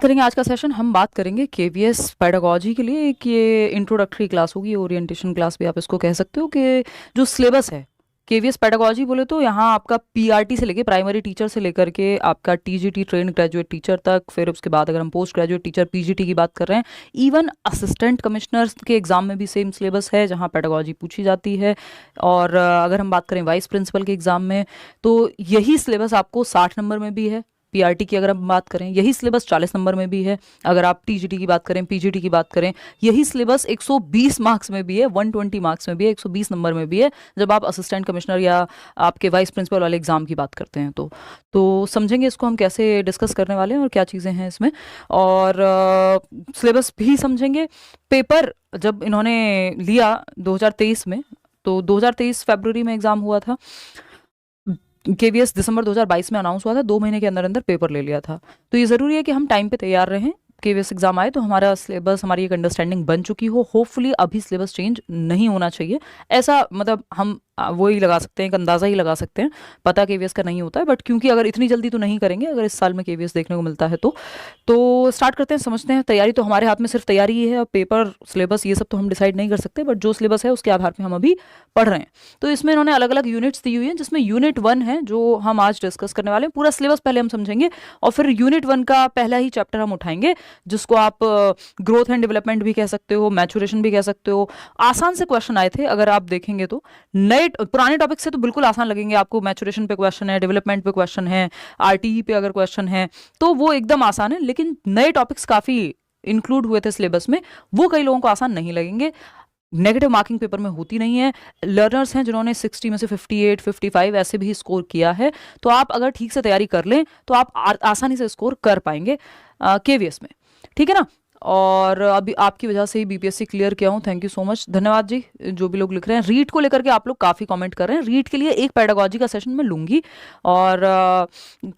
करेंगे आज का सेशन। हम बात करेंगे केवीएस पेडागोजी के लिए। एक ये इंट्रोडक्टरी क्लास होगी, ओरिएंटेशन क्लास भी आप इसको कह सकते हो। कि जो सिलेबस है केवीएस पेडागोजी बोले तो यहाँ आपका पीआरटी से लेके प्राइमरी टीचर से लेकर के आपका टीजीटी ट्रेन ग्रेजुएट टीचर तक, फिर उसके बाद अगर हम पोस्ट ग्रेजुएट टीचर पीजीटी की बात कर रहे हैं, इवन असिस्टेंट कमिश्नर के एग्जाम में भी सेम सिलेबस है जहाँ पेडागोजी पूछी जाती है। और अगर हम बात करें वाइस प्रिंसिपल के एग्जाम में तो यही सिलेबस आपको 60 नंबर में भी है। पीआरटी की अगर हम बात करें यही सिलेबस 40 नंबर में भी है। अगर आप टीजीटी की बात करें, पीजीटी की बात करें, यही सिलेबस 120 मार्क्स में भी है, 120 मार्क्स में भी है, 120 नंबर में भी है जब आप असिस्टेंट कमिश्नर या आपके वाइस प्रिंसिपल वाले एग्जाम की बात करते हैं। तो समझेंगे इसको हम कैसे डिस्कस करने वाले हैं और क्या चीज़ें हैं इसमें, और सिलेबस भी समझेंगे। पेपर जब इन्होंने लिया 2023 में, तो 2023 फरवरी में एग्ज़ाम हुआ था। केवीएस दिसंबर 2022 में अनाउंस हुआ था, 2 महीने के अंदर अंदर पेपर ले लिया था। तो ये ज़रूरी है कि हम टाइम पे तैयार रहें। केवीएस एग्जाम आए तो हमारा सिलेबस, हमारी एक अंडरस्टैंडिंग बन चुकी हो। होपफुली अभी सिलेबस चेंज नहीं होना चाहिए, ऐसा मतलब हम वो ही लगा सकते हैं, एक अंदाज़ा ही लगा सकते हैं। पता केवीएस का नहीं होता है, बट क्योंकि अगर इतनी जल्दी तो नहीं करेंगे, अगर इस साल में केवीएस देखने को मिलता है तो स्टार्ट करते हैं, समझते हैं। तैयारी तो हमारे हाथ में सिर्फ तैयारी ही है, और पेपर सिलेबस ये सब तो हम डिसाइड नहीं कर सकते, बट जो सिलेबस है उसके आधार पर हम अभी पढ़ रहे हैं। तो इसमें इन्होंने अलग अलग यूनिट्स दी हुई हैं, जिसमें यूनिट 1 है जो हम आज डिस्कस करने वाले हैं। पूरा सिलेबस पहले हम समझेंगे और फिर यूनिट 1 का पहला ही चैप्टर हम उठाएंगे, जिसको आप ग्रोथ एंड डेवलपमेंट भी कह सकते हो, मैचुरेशन भी कह सकते हो। आसान से क्वेश्चन आए थे, अगर आप देखेंगे तो नए पुराने टॉपिक से तो बिल्कुल आसान लगेंगे आपको। मैचुरेशन पे क्वेश्चन है, डेवलपमेंट पे क्वेश्चन है, आरटीई पे अगर क्वेश्चन है तो वो एकदम आसान है। लेकिन नए टॉपिक्स काफ़ी इंक्लूड हुए थे सिलेबस में, वो कई लोगों को आसान नहीं लगेंगे। नेगेटिव मार्किंग पेपर में होती नहीं है। लर्नर्स हैं जिन्होंने 60 में से 58, 55 ऐसे भी स्कोर किया है, तो आप अगर ठीक से तैयारी कर लें तो आप आसानी से स्कोर कर पाएंगे केवीएस में, ठीक है ना। और अभी आपकी वजह से ही बीपीएससी क्लियर किया हूँ, थैंक यू सो मच, धन्यवाद जी। जो भी लोग लिख रहे हैं रीट को लेकर के, आप लोग काफ़ी कमेंट कर रहे हैं। रीट के लिए एक पेडागोजी का सेशन मैं लूँगी, और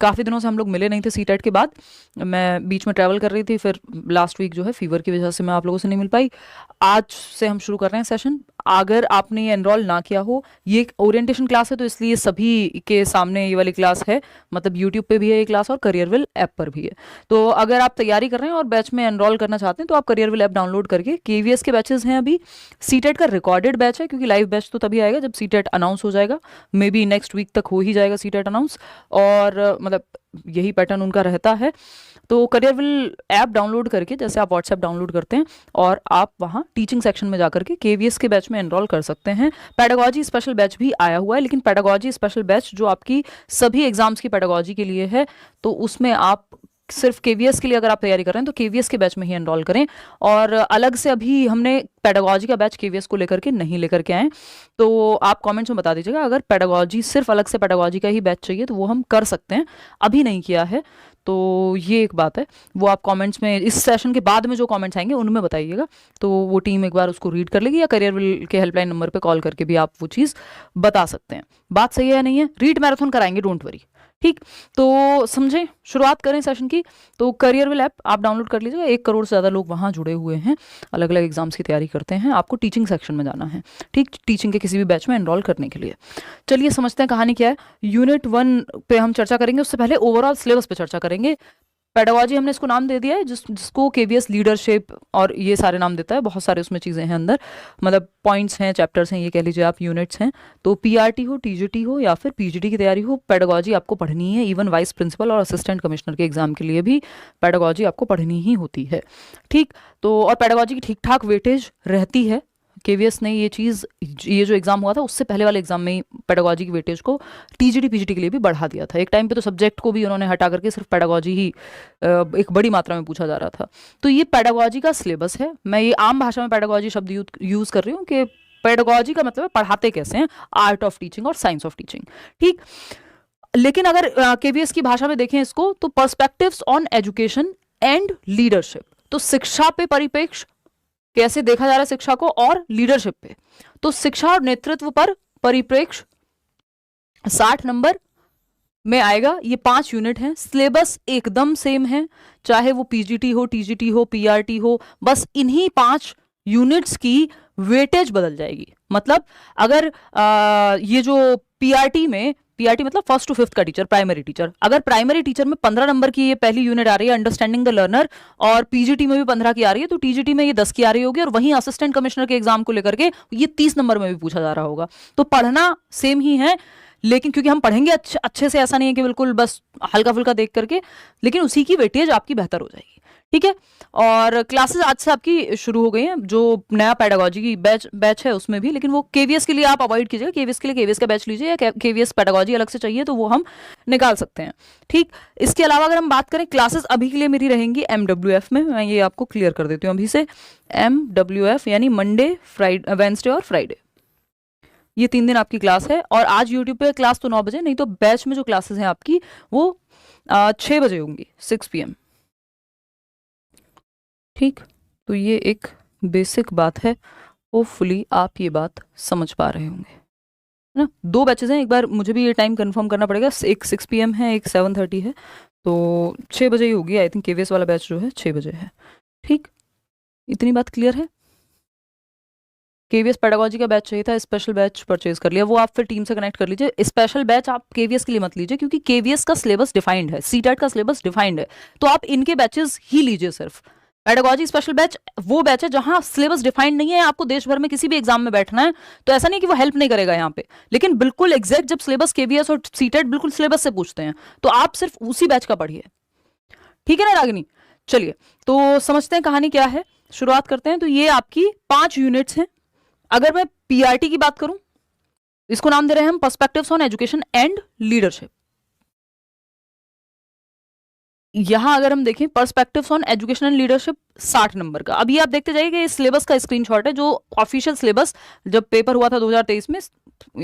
काफ़ी दिनों से हम लोग मिले नहीं थे सीटेट के बाद। मैं बीच में ट्रैवल कर रही थी, फिर लास्ट वीक जो है फीवर की वजह से मैं आप लोगों से नहीं मिल पाई। आज से हम शुरू कर रहे हैं सेशन। अगर आपने ये एनरोल ना किया हो, ये एक ओरिएंटेशन क्लास है तो इसलिए सभी के सामने ये वाली क्लास है, मतलब यूट्यूब पे भी है ये क्लास और करियरविल ऐप पर भी है। तो अगर आप तैयारी कर रहे हैं और बैच में एनरोल करना चाहते हैं तो आप करियरविल ऐप डाउनलोड करके, केवीएस के बैचेस हैं अभी। सीटेट का रिकॉर्डेड बैच है, क्योंकि लाइव बैच तो तभी आएगा जब सीटेट अनाउंस हो जाएगा। मे बी नेक्स्ट वीक तक हो ही जाएगा सीटेट अनाउंस, और मतलब यही पैटर्न उनका रहता है। तो करियरविल ऐप डाउनलोड करके, जैसे आप व्हाट्सएप डाउनलोड करते हैं और आप वहाँ टीचिंग सेक्शन में जाकर के केवीएस के बैच में एनरोल कर सकते हैं। पेडागोजी स्पेशल बैच भी आया हुआ है, लेकिन पेडागोजी स्पेशल बैच जो आपकी सभी एग्जाम्स की पेडागोजी के लिए है, तो उसमें आप सिर्फ केवीएस के लिए अगर आप तैयारी कर रहे हैं तो केवीएस के बैच में ही एनरोल करें। और अलग से अभी हमने पेडागोजी का बैच केवीएस को लेकर के नहीं लेकर के आए, तो आप कमेंट्स में बता दीजिएगा। अगर पेडागोजी, सिर्फ अलग से पेडागोजी का ही बैच चाहिए तो वो हम कर सकते हैं, अभी नहीं किया है। तो ये एक बात है, वो आप कमेंट्स में, इस सेशन के बाद में जो कमेंट्स आएंगे उनमें बताइएगा, तो वो टीम एक बार उसको रीड कर लेगी, या करियरविल के हेल्पलाइन नंबर पे कॉल करके भी आप वो चीज़ बता सकते हैं। बात सही है या नहीं है? रीड मैराथन कराएंगे, डोंट वरी, ठीक। तो समझें, शुरुआत करें सेशन की। तो करियरविल ऐप आप डाउनलोड कर लीजिएगा। 1 करोड़ से ज़्यादा लोग वहाँ जुड़े हुए हैं, अलग अलग एग्जाम्स की तैयारी करते हैं। आपको टीचिंग सेक्शन में जाना है, ठीक, टीचिंग के किसी भी बैच में एनरोल करने के लिए। चलिए समझते हैं कहानी क्या है। यूनिट 1 पे हम चर्चा करेंगे, उससे पहले ओवरऑल सिलेबस पे चर्चा करेंगे। पेडागोजी हमने इसको नाम दे दिया है, जिसको केवीएस लीडरशिप और ये सारे नाम देता है। बहुत सारे उसमें चीज़ें हैं अंदर, मतलब पॉइंट्स हैं, चैप्टर्स हैं, ये कह लीजिए आप, यूनिट्स हैं। तो पीआरटी हो, टीजीटी हो या फिर पीजीटी की तैयारी हो, पेडागोजी आपको पढ़नी है। इवन वाइस प्रिंसिपल और असिस्टेंट कमिश्नर के एग्जाम के लिए भी पेडागोजी आपको पढ़नी ही होती है, ठीक। तो और पेडागोजी की ठीक ठाक वेटेज रहती है। केवीएस ने ये चीज़, ये जो एग्जाम हुआ था उससे पहले वाले एग्जाम में पेडागोजी की वेटेज को टीजीटी पीजीटी के लिए भी बढ़ा दिया था। एक टाइम पे तो सब्जेक्ट को भी उन्होंने हटा करके सिर्फ पेडागोजी ही एक बड़ी मात्रा में पूछा जा रहा था। तो ये पेडागोजी का सिलेबस है। मैं ये आम भाषा में पेडागोजी शब्द यूज़ कर रही हूँ कि पेडागोजी का मतलब है पढ़ाते कैसे हैं, आर्ट ऑफ टीचिंग और साइंस ऑफ टीचिंग, ठीक। लेकिन अगर केवीएस की भाषा में देखें इसको, तो perspectives on education and leadership, तो शिक्षा पे परिप्रेक्ष्य, कैसे देखा जा रहा है शिक्षा को, और लीडरशिप पे, तो शिक्षा और नेतृत्व पर परिप्रेक्ष्य 60 नंबर में आएगा। ये 5 यूनिट हैं। सिलेबस एकदम सेम है, चाहे वो पीजीटी हो, टीजीटी हो, पीआरटी हो, बस इन्हीं 5 यूनिट्स की वेटेज बदल जाएगी। मतलब अगर ये जो पीआरटी में पीआरटी मतलब फर्स्ट टू फिफ्थ का टीचर, प्राइमरी टीचर। अगर प्राइमरी टीचर में 15 नंबर की ये पहली यूनिट आ रही है अंडरस्टैंडिंग द लर्नर, और पीजीटी में भी 15 की आ रही है, तो टीजीटी में ये 10 की आ रही होगी, और वहीं असिस्टेंट कमिश्नर के एग्जाम को लेकर के ये 30 नंबर में भी पूछा जा रहा होगा। तो पढ़ना सेम ही है, लेकिन क्योंकि हम पढ़ेंगे अच्छे से, ऐसा नहीं है कि बिल्कुल बस हल्का फुल्का देख करके, लेकिन उसी की वेटेज आपकी बेहतर हो जाएगी। ठीक है, और क्लासेस आज से आपकी शुरू हो गई हैं, जो नया पेडागोजी की बैच है उसमें भी, लेकिन वो केवीएस के लिए आप अवॉइड कीजिएगा। केवीएस के लिए केवीएस का बैच लीजिए, या केवीएस पेडागोजी अलग से चाहिए तो वो हम निकाल सकते हैं। ठीक, इसके अलावा अगर हम बात करें, क्लासेस अभी के लिए मेरी रहेंगी MWF में। मैं ये आपको क्लियर कर देती हूँ अभी से। MWF यानी मंडे, फ्राइडे, वेंसडे और फ्राइडे, ये 3 दिन आपकी क्लास है। और आज यूट्यूब पे क्लास तो 9 बजे, नहीं तो बैच में जो क्लासेस हैं आपकी वो 6 बजे होंगी, 6 PM। ठीक, तो ये एक बेसिक बात है, होपफुली आप ये बात समझ पा रहे होंगे, है ना। 2 बैचेस हैं, एक बार मुझे भी ये टाइम कंफर्म करना पड़ेगा, एक 6 PM है, एक 7:30 है, तो 6 बजे ही होगी आई थिंक। केवीएस वाला बैच जो है 6 बजे है। ठीक, इतनी बात क्लियर है। केवीएस पेडागोजी का बैच चाहिए था, स्पेशल बैच परचेज कर लिया, वो आप फिर टीम से कनेक्ट कर लीजिए। स्पेशल बैच आप केवीएस के लिए मत लीजिए, क्योंकि केवीएस का सिलेबस डिफाइंड है, सीटेट का सिलेबस डिफाइंड है, तो आप इनके बैचेस ही लीजिए सिर्फ। पेडागोजी स्पेशल बैच वो बैच है जहां सिलेबस डिफाइंड नहीं है, आपको देश भर में किसी भी एग्जाम में बैठना है, तो ऐसा नहीं कि वो हेल्प नहीं करेगा यहाँ पे, लेकिन बिल्कुल एग्जैक्ट जब सिलेबस केवीएस और सीटेट बिल्कुल सिलेबस से पूछते हैं, तो आप सिर्फ उसी बैच का पढ़िए। ठीक है ना रागिनी, चलिए तो समझते हैं कहानी क्या है, शुरुआत करते हैं। तो ये आपकी 5 यूनिट्स हैं। अगर मैं पीआरटी की बात करूं, इसको नाम दे रहे हैं हम perspectives on education and leadership. यहां अगर हम देखें perspectives on education and leadership 60 number का। अभी आप देखते जाइए कि सिलेबस का स्क्रीनशॉट है, जो ऑफिशियल सिलेबस जब पेपर हुआ था 2023 में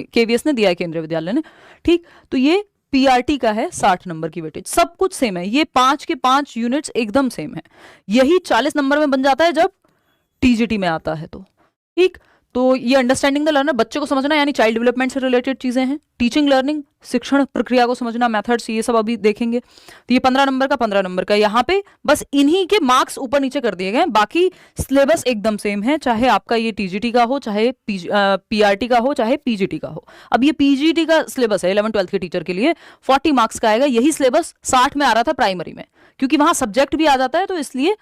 केवीएस ने दिया है, केंद्रीय विद्यालय ने। ठीक, तो ये पीआरटी का है 60 नंबर की वेटेज, सब कुछ सेम है, ये 5 के 5 यूनिट्स एकदम सेम है। यही 40 नंबर में बन जाता है जब टीजीटी में आता है तो। ठीक, तो ये अंडरस्टैंडिंग द लर्नर, बच्चे को समझना, यानी चाइल्ड डेवलपमेंट से रिलेटेड चीजें हैं। टीचिंग लर्निंग, शिक्षण प्रक्रिया को समझना, मेथड्स, ये सब अभी देखेंगे। तो ये 15 नंबर का 15 नंबर का, यहाँ पे बस इन्हीं के मार्क्स ऊपर नीचे कर दिए गए, बाकी सिलेबस एकदम सेम है, चाहे आपका ये टीजीटी का हो, चाहे पीआरटी का हो, चाहे पीजीटी का हो। अब ये पीजीटी का सिलेबस है 11th 12th के टीचर के लिए, 40 मार्क्स का आएगा। यही सिलेबस 60 में आ रहा था प्राइमरी में, क्योंकि वहां सब्जेक्ट भी आ जाता है, तो इसलिए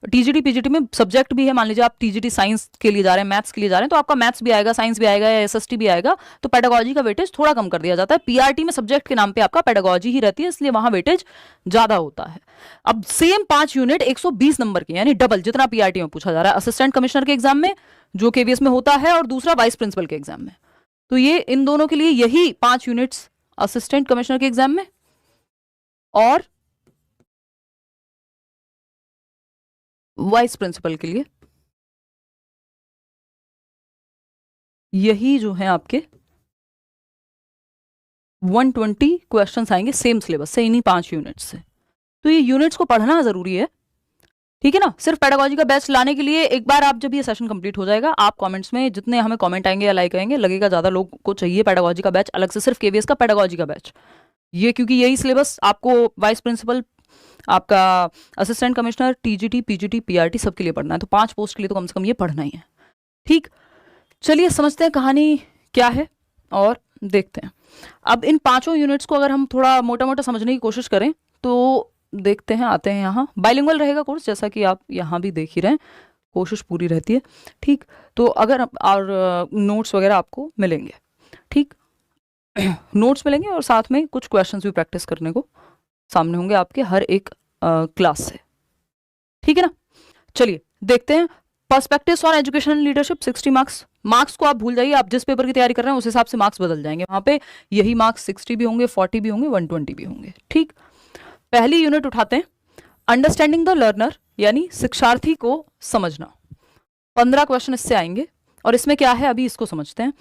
टीजीटी पीजीटी में सब्जेक्ट भी है। मान लीजिए आप टीजीटी साइंस के लिए जा रहे हैं, मैथ्स के लिए जा रहे हैं, तो आपका मैथ्स भी आएगा, साइंस भी आएगा, या एसएसटी भी आएगा, तो पेडागोजी का वेटेज थोड़ा कम कर दिया जाता है। पीआरटी में सब्जेक्ट के नाम पे आपका पेडागोजी ही रहती है, इसलिए वहां वेटेज ज्यादा होता है। अब सेम 5 यूनिट 120 नंबर की, यानी डबल जितना पीआरटी में पूछा जा रहा है, असिस्टेंट कमिश्नर के एग्जाम में जो केवीएस में होता है, और दूसरा वाइस प्रिंसिपल के एग्जाम में। तो ये इन दोनों के लिए यही 5 यूनिट्स असिस्टेंट कमिश्नर के एग्जाम में, और वाइस प्रिंसिपल के लिए यही जो है आपके 120 क्वेश्चंस आएंगे सेम सिलेबस से, इन्हीं 5 यूनिट्स से। तो ये यूनिट्स को पढ़ना जरूरी है, ठीक है ना। सिर्फ पेडागोजी का बैच लाने के लिए एक बार आप जब ये सेशन कंप्लीट हो जाएगा, आप कमेंट्स में जितने हमें कमेंट आएंगे या लाइक आएंगे, लगेगा ज्यादा लोग को चाहिए पेडागोजी का बैच अलग से, सिर्फ केवीएस का पेडागोजी का बैच। ये क्योंकि यही सिलेबस आपको वाइस प्रिंसिपल, आपका assistant commissioner, TGT PGT PRT सबके लिए पढ़ना है, तो 5 पोस्ट के लिए तो कम से कम ये पढ़ना ही है। ठीक, चलिए समझते हैं कहानी क्या है और देखते हैं। अब इन 5 यूनिट्स को अगर हम थोड़ा मोटा मोटा समझने की कोशिश करें, तो देखते हैं, आते हैं यहाँ। बाइलिंगुअल रहेगा कोर्स, जैसा कि आप यहाँ भी देख ही रहे हैं, कोशिश पूरी रहती है। ठीक, तो अगर और नोट्स वगैरह आपको मिलेंगे, ठीक नोट्स मिलेंगे, और साथ में कुछ क्वेश्चंस भी प्रैक्टिस करने को सामने होंगे आपके हर एक क्लास से, ठीक है ना। चलिए देखते हैं। Perspectives on education and leadership 60 marks. Marks को आप भूल जाइए, आप जिस पेपर की तैयारी कर रहे हैं उस हिसाब से मार्क्स बदल जाएंगे वहां पे। यही मार्क्स 60 भी होंगे, 40 भी होंगे, 120 भी होंगे। ठीक, पहली यूनिट उठाते हैं, अंडरस्टैंडिंग द लर्नर, यानी शिक्षार्थी को समझना। 15 क्वेश्चन इससे आएंगे, और इसमें क्या है अभी इसको समझते हैं।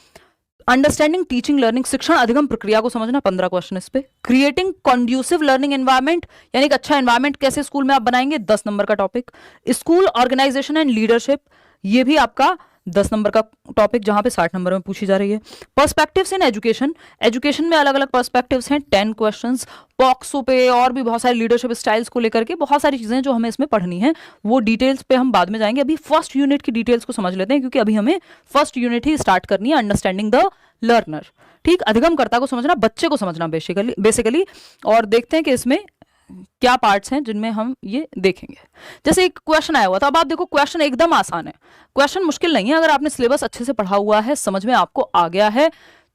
अंडरस्टैंडिंग टीचिंग लर्निंग, शिक्षण अधिगम प्रक्रिया को समझना, 15 क्वेश्चन इस पे। क्रिएटिंग कॉन्ड्यूसिव लर्निंग एनवायरनमेंट, यानी एक अच्छा एनवायरनमेंट कैसे स्कूल में आप बनाएंगे, 10 नंबर का topic. School organisation and leadership, ये भी आपका 10 नंबर का टॉपिक, जहां पे 60 नंबर में पूछी जा रही है। पर्सपेक्टिव्स इन एजुकेशन, एजुकेशन में अलग अलग पर्सपेक्टिव्स हैं, 10 क्वेश्चंस। पॉक्सो पे और भी बहुत सारे लीडरशिप स्टाइल्स को लेकर के बहुत सारी चीजें जो हमें इसमें पढ़नी है, वो डिटेल्स पे हम बाद में जाएंगे। अभी फर्स्ट यूनिट की डिटेल्स को समझ लेते हैं, क्योंकि अभी हमें फर्स्ट यूनिट ही स्टार्ट करनी है, अंडरस्टैंडिंग द लर्नर। ठीक, अधिगमकर्ता को समझना, बच्चे को समझना बेसिकली। और देखते हैं कि इसमें क्या पार्ट्स हैं जिनमें हम ये देखेंगे। जैसे एक क्वेश्चन आया हुआ था, अब आप देखो क्वेश्चन एकदम आसान है, क्वेश्चन मुश्किल नहीं है। अगर आपने सिलेबस अच्छे से पढ़ा हुआ है, समझ में आपको आ गया है,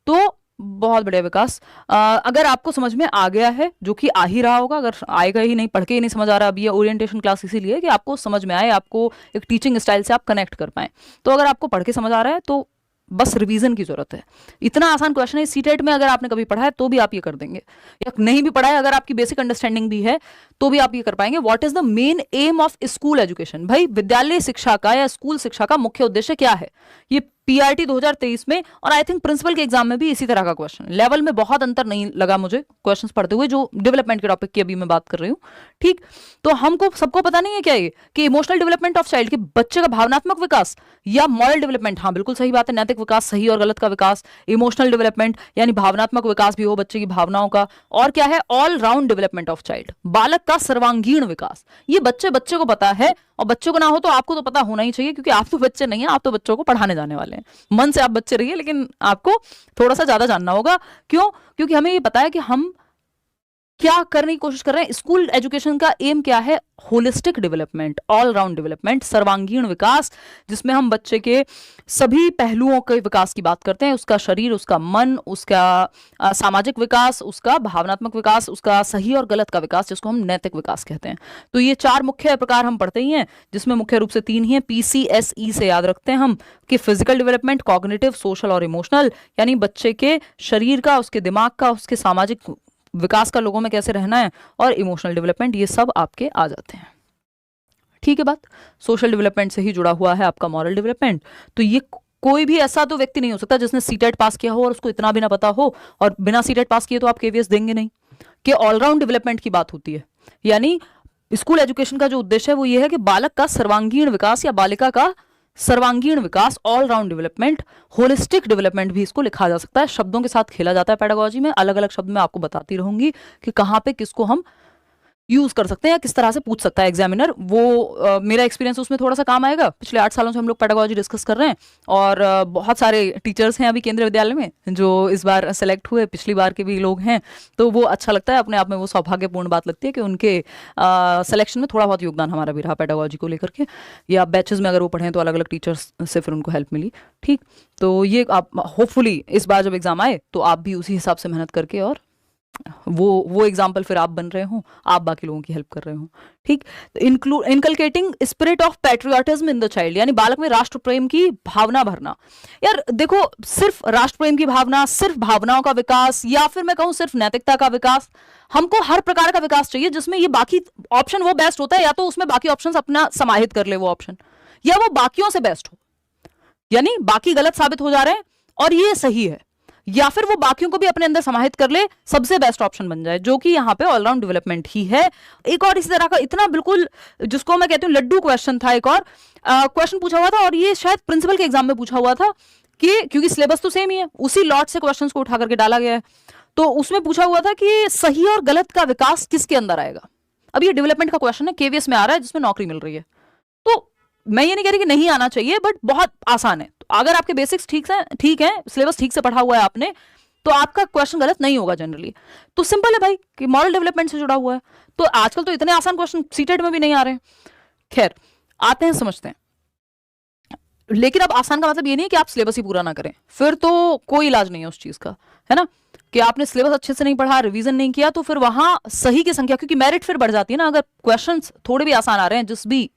तो बहुत बढ़िया विकास। अगर आपको समझ में आ गया है, जो कि आ ही रहा होगा, अगर आएगा ही नहीं, पढ़ के ही नहीं समझ आ रहा, अभी ये ओरिएंटेशन क्लास इसीलिए कि आपको समझ में आए, आपको एक टीचिंग स्टाइल से आप कनेक्ट कर पाए। तो अगर आपको पढ़ के समझ आ रहा है तो बस रिवीजन की जरूरत है। इतना आसान क्वेश्चन है, सीटेट में अगर आपने कभी पढ़ा है तो भी आप ये कर देंगे, या नहीं भी पढ़ा है, अगर आपकी बेसिक अंडरस्टैंडिंग भी है तो भी आप ये कर पाएंगे। What is the main M of school education? भाई विद्यालय शिक्षा का या स्कूल शिक्षा का मुख्य उद्देश्य क्या है? ये पीआरटी 2023 में, और आई थिंक प्रिंसिपल के एग्जाम में भी इसी तरह का क्वेश्चन, लेवल में बहुत अंतर नहीं लगा मुझे क्वेश्चंस पढ़ते हुए, जो डेवलपमेंट के टॉपिक की अभी मैं बात कर रही हूँ। ठीक, तो हमको सबको पता नहीं है क्या ये कि इमोशनल डेवलपमेंट ऑफ चाइल्ड, कि बच्चे का भावनात्मक विकास या मॉरल डेवलपमेंट? हाँ बिल्कुल सही बात है, नैतिक विकास, सही और गलत का विकास। इमोशनल डेवलपमेंट यानी भावनात्मक विकास भी हो बच्चे की भावनाओं का। और क्या है? All round development of child, बालक का सर्वांगीण विकास। ये बच्चे को पता है, और बच्चों को ना हो तो आपको तो पता होना ही चाहिए, क्योंकि आप तो बच्चे नहीं हैं, आप तो बच्चों को पढ़ाने जाने वाले हैं। मन से आप बच्चे रहिए, लेकिन आपको थोड़ा सा ज्यादा जानना होगा। क्यों? क्योंकि हमें ये पता है कि हम क्या करने की कोशिश कर रहे हैं। स्कूल एजुकेशन का एम क्या है? Holistic development, all round development, सर्वांगीण विकास, जिसमें हम बच्चे के सभी पहलुओं के विकास की बात करते हैं। उसका शरीर, उसका मन, उसका सामाजिक विकास, उसका भावनात्मक विकास, उसका सही और गलत का विकास, जिसको हम नैतिक विकास कहते हैं। तो ये 4 मुख्य प्रकार हम पढ़ते ही हैं, जिसमें मुख्य रूप से 3 ही हैं। PCSE से याद रखते हैं हम कि फिजिकल डेवलपमेंट, कॉग्निटिव, सोशल और इमोशनल, यानी बच्चे के शरीर का, उसके दिमाग का, उसके सामाजिक विकास का, लोगों में कैसे रहना है, और इमोशनल डेवलपमेंट, ये सब आपके आ जाते हैं। ठीक है बात। सोशल डेवलपमेंट से ही जुड़ा हुआ है आपका मॉरल डेवलपमेंट। तो ये कोई भी ऐसा तो व्यक्ति नहीं हो सकता जिसने सीटेट पास किया हो और उसको इतना भी ना पता हो, और बिना सीटेट पास किए तो आप केवीएस देंगे नहीं। कि ऑलराउंड डेवलपमेंट की बात होती है, यानी स्कूल एजुकेशन का जो उद्देश्य है वो ये है कि बालक का सर्वांगीण विकास या बालिका का सर्वांगीण विकास, all round development, holistic development भी इसको लिखा जा सकता है। शब्दों के साथ खेला जाता है पेडागोजी में, अलग अलग शब्द मैं आपको बताती रहूंगी कि कहां पे किसको हम यूज कर सकते हैं या किस तरह से पूछ सकता है एग्जामिनर। वो मेरा एक्सपीरियंस उसमें थोड़ा सा काम आएगा। पिछले 8 सालों से हम लोग पेडागोजी डिस्कस कर रहे हैं, और बहुत सारे टीचर्स हैं अभी केंद्रीय विद्यालय में जो इस बार सेलेक्ट हुए, पिछली बार के भी लोग हैं, तो वो अच्छा लगता है। अपने आप में वो सौभाग्यपूर्ण बात लगती है कि उनके सिलेक्शन में थोड़ा बहुत योगदान हमारा भी रहा पेडागोजी को लेकर के, या बैचेज में अगर वो पढ़ें तो अलग अलग टीचर्स से फिर उनको हेल्प मिली। ठीक, तो ये आप होपफुली इस बार जब एग्जाम आए तो आप भी उसी हिसाब से मेहनत करके, और वो एग्जाम्पल फिर आप बन रहे हो, आप बाकी लोगों की हेल्प कर रहे हो। ठीक, inculcating spirit of patriotism in the child, यानी बालक में राष्ट्र प्रेम की भावना भरना। यार देखो, सिर्फ राष्ट्र प्रेम की भावना, सिर्फ भावनाओं का विकास, या फिर मैं कहूं सिर्फ नैतिकता का विकास, हमको हर प्रकार का विकास चाहिए जिसमें ये बाकी ऑप्शन वो बेस्ट होता है, या तो उसमें बाकी ऑप्शन अपना समाहित कर ले वो ऑप्शन, या वो बाकियों से बेस्ट हो, यानी बाकी गलत साबित हो जा रहे हैं और ये सही है, या फिर वो बाकियों को भी अपने अंदर समाहित कर ले, सबसे बेस्ट ऑप्शन बन जाए, जो कि यहाँ पे ऑलराउंड डेवलपमेंट ही है। एक और इसी तरह का इतना बिल्कुल, जिसको मैं कहती हूँ लड्डू क्वेश्चन था, एक और क्वेश्चन पूछा हुआ था, और ये शायद प्रिंसिपल के एग्जाम में पूछा हुआ था, कि क्योंकि सिलेबस तो सेम ही है, उसी लॉट से क्वेश्चन को उठा करके डाला गया है, तो उसमें पूछा हुआ था कि सही और गलत का विकास किसके अंदर आएगा। अब ये डेवलपमेंट का क्वेश्चन है, केवीएस में आ रहा है, जिसमें नौकरी मिल रही है। तो मैं ये नहीं कह रही कि नहीं आना चाहिए, बट बहुत आसान है। तो अगर आपके बेसिक्स ठीक है, सिलेबस ठीक से पढ़ा हुआ है आपने, तो आपका क्वेश्चन गलत नहीं होगा जनरली। तो सिंपल है भाई कि मॉरल डेवलपमेंट से जुड़ा हुआ है। तो आजकल तो इतने आसान क्वेश्चन सीटेट में भी नहीं आ रहे हैं। खैर, आते हैं, समझते हैं। लेकिन अब आसान का मतलब ये नहीं है कि आप सिलेबस ही पूरा ना करें, फिर तो कोई इलाज नहीं है उस चीज का, है ना, कि आपने सिलेबस अच्छे से नहीं पढ़ा, रिवीजन नहीं किया, तो फिर वहां सही की संख्या, क्योंकि मेरिट फिर बढ़ जाती है ना, अगर क्वेश्चंस थोड़े भी आसान आ रहे हैं जिस भी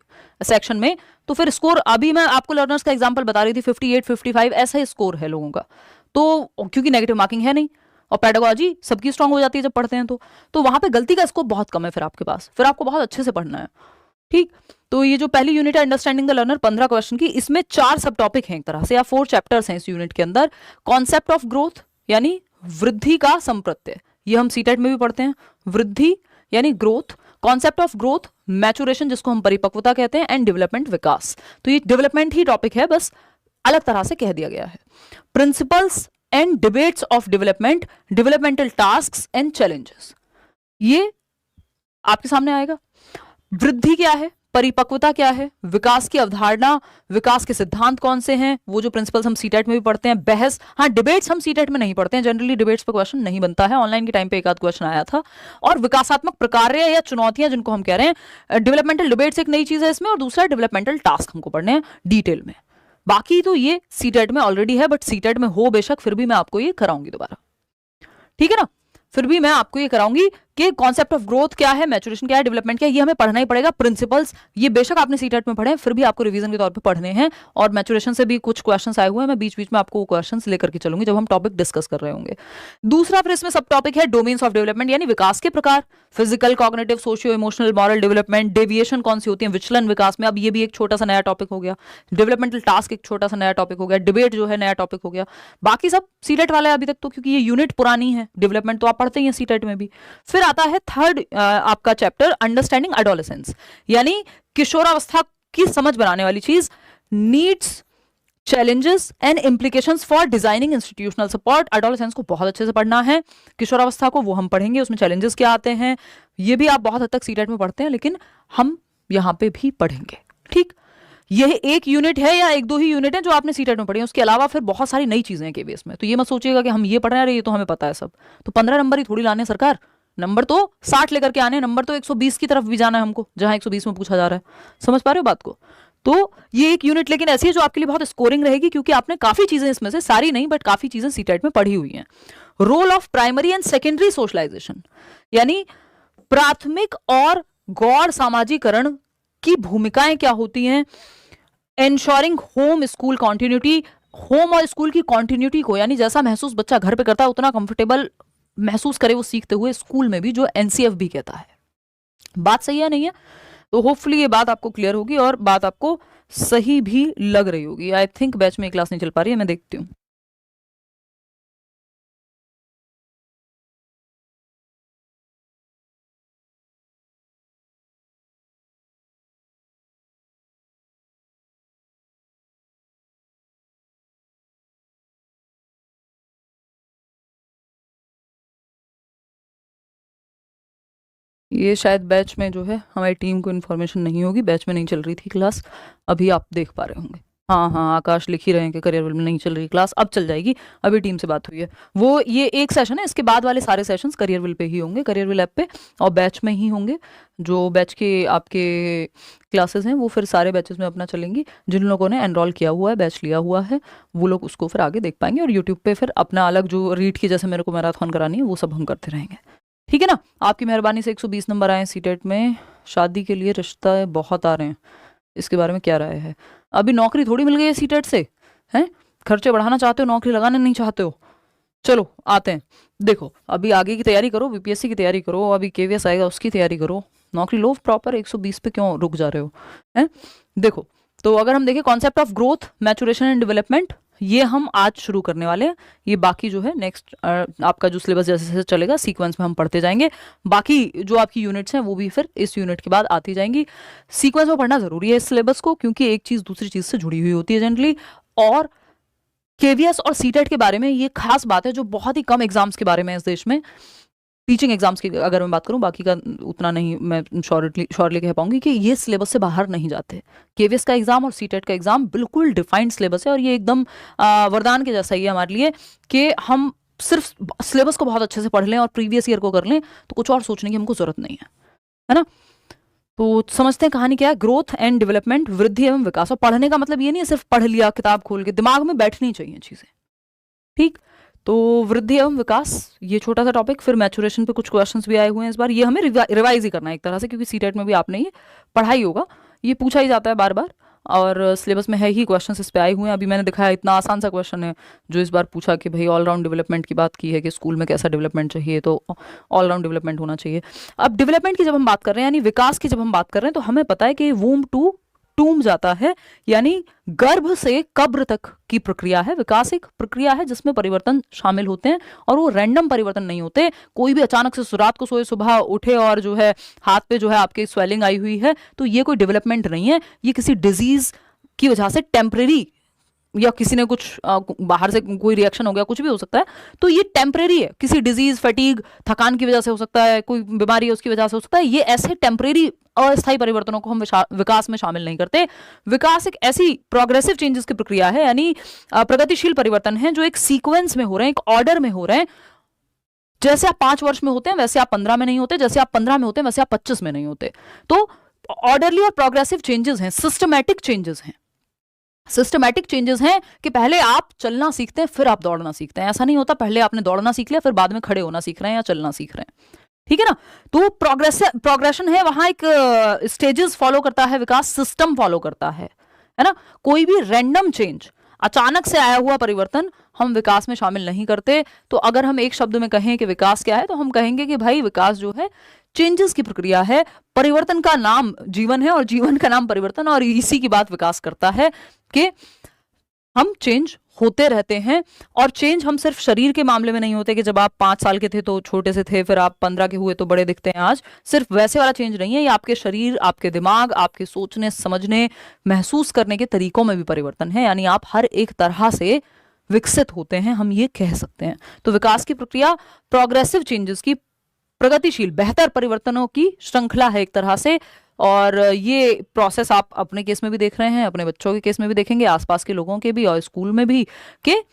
सेक्शन में, तो फिर स्कोर, अभी मैं आपको लर्नर्स का एग्जांपल बता रही थी, 58 55 ऐसा ही स्कोर है लोगों का, तो क्योंकि नेगेटिव मार्किंग है नहीं, और पेडागोजी सबकी स्ट्रांग हो जाती है जब पढ़ते हैं, तो वहां पे गलती का स्कोप बहुत कम है फिर आपके पास, फिर आपको बहुत अच्छे से पढ़ना है। ठीक, तो ये जो पहली यूनिट है अंडरस्टैंडिंग द लर्नर, 15 क्वेश्चन की, इसमें 4 सब टॉपिक हैं एक तरह से, या 4 चैप्टर्स हैं इस यूनिट के अंदर। कॉन्सेप्ट ऑफ ग्रोथ, यानी वृद्धि का संप्रत्यय, ये हम सीटेट में भी पढ़ते हैं, वृद्धि यानी growth, concept of growth, maturation जिसको हम परिपक्वता कहते हैं, एंड डेवलपमेंट विकास। तो ये डेवलपमेंट ही टॉपिक है, बस अलग तरह से कह दिया गया है। Principles and debates of development, developmental tasks and challenges, ये आपके सामने आएगा। वृद्धि क्या है? परिपक्वता क्या है, विकास की अवधारणा, विकास के सिद्धांत कौन से हैं, वो जो प्रिंसिपल्स हम सीटेट में भी पढ़ते हैं, बहस, हाँ डिबेट्स हम सीटेट में नहीं पढ़ते हैं, जनरली डिबेट्स पे क्वेश्चन नहीं बनता है, ऑनलाइन के टाइम पे एक आध क्वेश्चन आया था। और विकासात्मक प्रक्रिया या चुनौतियां जिनको हम कह रहे हैं, डेवलपमेंटल डिबेट्स एक नई चीज है इसमें, और दूसरा डेवलपमेंटल टास्क हमको पढ़ने हैं डिटेल में। बाकी तो ये सीटेट में ऑलरेडी है, बट सीटेट में हो बेशक, फिर भी मैं आपको ये कराऊंगी दोबारा, ठीक है ना। फिर भी मैं आपको ये कराऊंगी कि कॉन्सेप्ट ऑफ ग्रोथ क्या है, मैच्योरेशन क्या है, डेवलपमेंट क्या है, ये हमें पढ़ना ही पड़ेगा। प्रिंसिपल्स ये बेशक आपने सीटेट में पढ़े, फिर भी आपको रिवीजन के तौर पे पढ़ने हैं। और मैच्योरेशन से भी कुछ क्वेश्चंस आए हुए हैं, मैं बीच बीच में आपको क्वेश्चंस लेकर के चलूंगी जब हम टॉपिक डिस्कस कर रहे होंगे। दूसरा फिर इसमें सब टॉपिक है डोमेन्स ऑफ डेवलपमेंट, यानी विकास के प्रकार, physical, cognitive, socio emotional, moral development, deviation कौन सी होती है, विचलन विकास में, अब ये भी एक छोटा सा नया टॉपिक हो गया। डेवलपमेंटल टास्क एक छोटा सा नया टॉपिक हो गया। डिबेट जो है नया टॉपिक हो गया। बाकी सब सीटेट वाला है अभी तक तो, क्योंकि ये यूनिट पुरानी है, डेवलपमेंट तो आप पढ़ते ही हैं सीटेट में भी। फिर आता है थर्ड आपका चैप्टर, अंडरस्टैंडिंग एडोलेसेंस, यानी किशोरावस्था की समझ बनाने वाली चीज, needs, challenges and implications for designing institutional support. Adolescence को बहुत अच्छे से पढ़ना है, किशोरावस्था को वो हम पढ़ेंगे, उसमें चैलेंजेस क्या आते हैं, ये भी आप बहुत हद तक सीटेट में पढ़ते हैं, लेकिन हम यहां पे भी पढ़ेंगे, ठीक। यह एक यूनिट है या एक दो ही यूनिट है जो आपने सीटेट में पढ़ी है, उसके अलावा फिर बहुत सारी नई चीजें हैं केवीएस में। तो ये मत सोचिएगा कि हम ये पढ़ रहे हैं, ये तो हमें पता है सब। तो 15 नंबर ही थोड़ी लाने सरकार, नंबर तो 60 लेकर के आने, नंबर तो 120 की तरफ भी जाना है हमको, जहां 120 में पूछा जा रहा है। समझ पा रहे हो बात को। तो ये एक यूनिट लेकिन ऐसी है जो आपके लिए बहुत स्कोरिंग रहेगी, क्योंकि आपने काफी चीजें इसमें से, सारी नहीं बट काफी चीजें सीटेट में पढ़ी हुई हैं। Role of primary and secondary socialisation, यानी प्राथमिक और गौर सामाजिकरण की भूमिकाएं क्या होती हैं। Ensuring home school continuity, home और स्कूल की कॉन्टिन्यूटी को, यानी जैसा महसूस बच्चा घर पे करता है उतना कंफर्टेबल महसूस करे वो सीखते हुए स्कूल में भी, जो एनसीएफ भी कहता है। बात सही है नहीं है? तो होपफुली ये बात आपको क्लियर होगी और बात आपको सही भी लग रही होगी। आई थिंक बैच में क्लास नहीं चल पा रही है, मैं देखती हूँ। ये शायद बैच में जो है हमारी टीम को इन्फॉर्मेशन नहीं होगी, बैच में नहीं चल रही थी क्लास, अभी आप देख पा रहे होंगे। हाँ हाँ, आकाश लिख ही रहे हैं कि करियर विल में नहीं चल रही क्लास, अब चल जाएगी। अभी टीम से बात हुई है, वो ये एक सेशन है, इसके बाद वाले सारे सेशंस करियर विल पे ही होंगे, करियर विल ऐप पे, और बैच में ही होंगे। जो बैच के आपके क्लासेस हैं वो फिर सारे बैचेस में अपना चलेंगी। जिन लोगों ने एनरोल किया हुआ है, बैच लिया हुआ है, वो लोग उसको फिर आगे देख पाएंगे, और यूट्यूब पे फिर अपना अलग जो रीड की, जैसे मेरे को मैराथन करानी है, वो सब हम करते रहेंगे। ठीक है ना। आपकी मेहरबानी से 120 नंबर आए सीटेट में। शादी के लिए रिश्ता बहुत आ रहे हैं, इसके बारे में क्या राय है? अभी नौकरी थोड़ी मिल गई है सीटेट से, हैं? खर्चे बढ़ाना चाहते हो, नौकरी लगाना नहीं चाहते हो? चलो आते हैं। देखो अभी आगे की तैयारी करो, बीपीएससी की तैयारी करो, अभी केवीएस आएगा उसकी तैयारी करो, नौकरी लो प्रॉपर। 120 पे क्यों रुक जा रहे हो, हैं? देखो, तो अगर हम देखें concept of growth, maturation and development, ये हम आज शुरू करने वाले हैं। ये बाकी जो है नेक्स्ट आपका जो सिलेबस जैसे जैसे चलेगा सीक्वेंस में हम पढ़ते जाएंगे। बाकी जो आपकी यूनिट्स हैं वो भी फिर इस यूनिट के बाद आती जाएंगी। सीक्वेंस में पढ़ना जरूरी है इस सिलेबस को, क्योंकि एक चीज दूसरी चीज से जुड़ी हुई होती है जनरली। और केवीएस और सीटेट के बारे में ये खास बात है जो बहुत ही कम एग्जाम्स के बारे में इस देश में, टीचिंग एग्जाम्स की अगर मैं बात करूं, बाकी का उतना नहीं मैं श्योरली कह पाऊंगी कि ये सिलेबस से बाहर नहीं जाते। केवीएस का एग्जाम और सीटेट का एग्जाम बिल्कुल डिफाइंड सिलेबस है, और ये एकदम वरदान के जैसा ही है हमारे लिए कि हम सिर्फ सिलेबस को बहुत अच्छे से पढ़ लें और प्रीवियस ईयर को कर लें, तो कुछ और सोचने की हमको जरूरत नहीं है ना। तो समझते हैं कहानी क्या है। ग्रोथ एंड डेवलपमेंट, वृद्धि एवं विकास। और पढ़ने का मतलब ये नहीं है सिर्फ पढ़ लिया किताब खोल के, दिमाग में बैठनी चाहिए चीजें, ठीक। तो वृद्धि एवं विकास, ये छोटा सा टॉपिक। फिर मैचुरेशन पे कुछ क्वेश्चंस भी आए हुए हैं इस बार, ये हमें रिवाइज ही करना है एक तरह से, क्योंकि सीटेट में भी आपने ये पढ़ा ही होगा, ये पूछा ही जाता है बार बार, और सिलेबस में है ही क्वेश्चंस इस पे आए हुए हैं। अभी मैंने दिखाया इतना आसान सा क्वेश्चन है जो इस बार पूछा कि भाई ऑलराउंड डेवलपमेंट की बात की है कि स्कूल में कैसा डेवलपमेंट चाहिए, तो ऑलराउंड डेवलपमेंट होना चाहिए। अब डेवलपमेंट की जब हम बात कर रहे हैं, यानी विकास की जब हम बात कर रहे हैं, तो हमें पता है कि वूम टू टूम जाता है, यानी गर्भ से कब्र तक की प्रक्रिया है। विकास एक प्रक्रिया है जिसमें परिवर्तन शामिल होते हैं, और वो रैंडम परिवर्तन नहीं होते। कोई भी अचानक से रात को सोए सुबह उठे और जो है हाथ पे जो है आपके स्वेलिंग आई हुई है, तो ये कोई डेवलपमेंट नहीं है, ये किसी डिजीज की वजह से टेम्परेरी या किसी ने कुछ बाहर से कोई रिएक्शन हो गया, कुछ भी हो सकता है, तो ये टेम्परेरी है। किसी डिजीज, फटीग, थकान की वजह से हो सकता है, कोई बीमारी है उसकी वजह से हो सकता है। ये ऐसे टेम्परेरी अस्थायी परिवर्तनों को हम विकास में शामिल नहीं करते। विकास एक ऐसी प्रोग्रेसिव चेंजेस की प्रक्रिया है, यानी प्रगतिशील परिवर्तन है जो एक सीक्वेंस में हो रहे हैं, एक ऑर्डर में हो रहे हैं। जैसे आप 5 वर्ष में होते हैं वैसे आप 15 में नहीं होते, जैसे आप 15 में होते हैं वैसे आप 25 में नहीं होते। तो ऑर्डरली और प्रोग्रेसिव चेंजेस हैं, सिस्टमैटिक चेंजेस हैं। सिस्टमैटिक चेंजेस हैं कि पहले आप चलना सीखते हैं फिर आप दौड़ना सीखते हैं। ऐसा नहीं होता पहले आपने दौड़ना सीख लिया फिर बाद में खड़े होना सीख रहे हैं या चलना सीख रहे हैं, ठीक है ना। तो प्रोग्रेशन है, वहां एक स्टेजेस फॉलो करता है विकास, सिस्टम फॉलो करता है ना। कोई भी रैंडम चेंज, अचानक से आया हुआ परिवर्तन हम विकास में शामिल नहीं करते। तो अगर हम एक शब्द में कहें कि विकास क्या है, तो हम कहेंगे कि भाई विकास जो है चेंजेस की प्रक्रिया है। परिवर्तन का नाम जीवन है और जीवन का नाम परिवर्तन, और इसी की बात विकास करता है कि हम चेंज होते रहते हैं। और चेंज हम सिर्फ शरीर के मामले में नहीं होते कि जब आप 5 साल के थे तो छोटे से थे, फिर आप 15 के हुए तो बड़े दिखते हैं आज। सिर्फ वैसे वाला चेंज नहीं है, ये आपके शरीर, आपके दिमाग, आपके सोचने, समझने, महसूस करने के तरीकों में भी परिवर्तन है। यानी आप हर एक तरह से विकसित होते हैं, हम ये कह सकते हैं। तो विकास की प्रक्रिया प्रोग्रेसिव चेंजेस की, प्रगतिशील बेहतर परिवर्तनों की श्रृंखला है एक तरह से। और ये प्रोसेस आप अपने केस में भी देख रहे हैं, अपने बच्चों के केस में भी देखेंगे, आसपास के लोगों के भी और स्कूल में भी, कि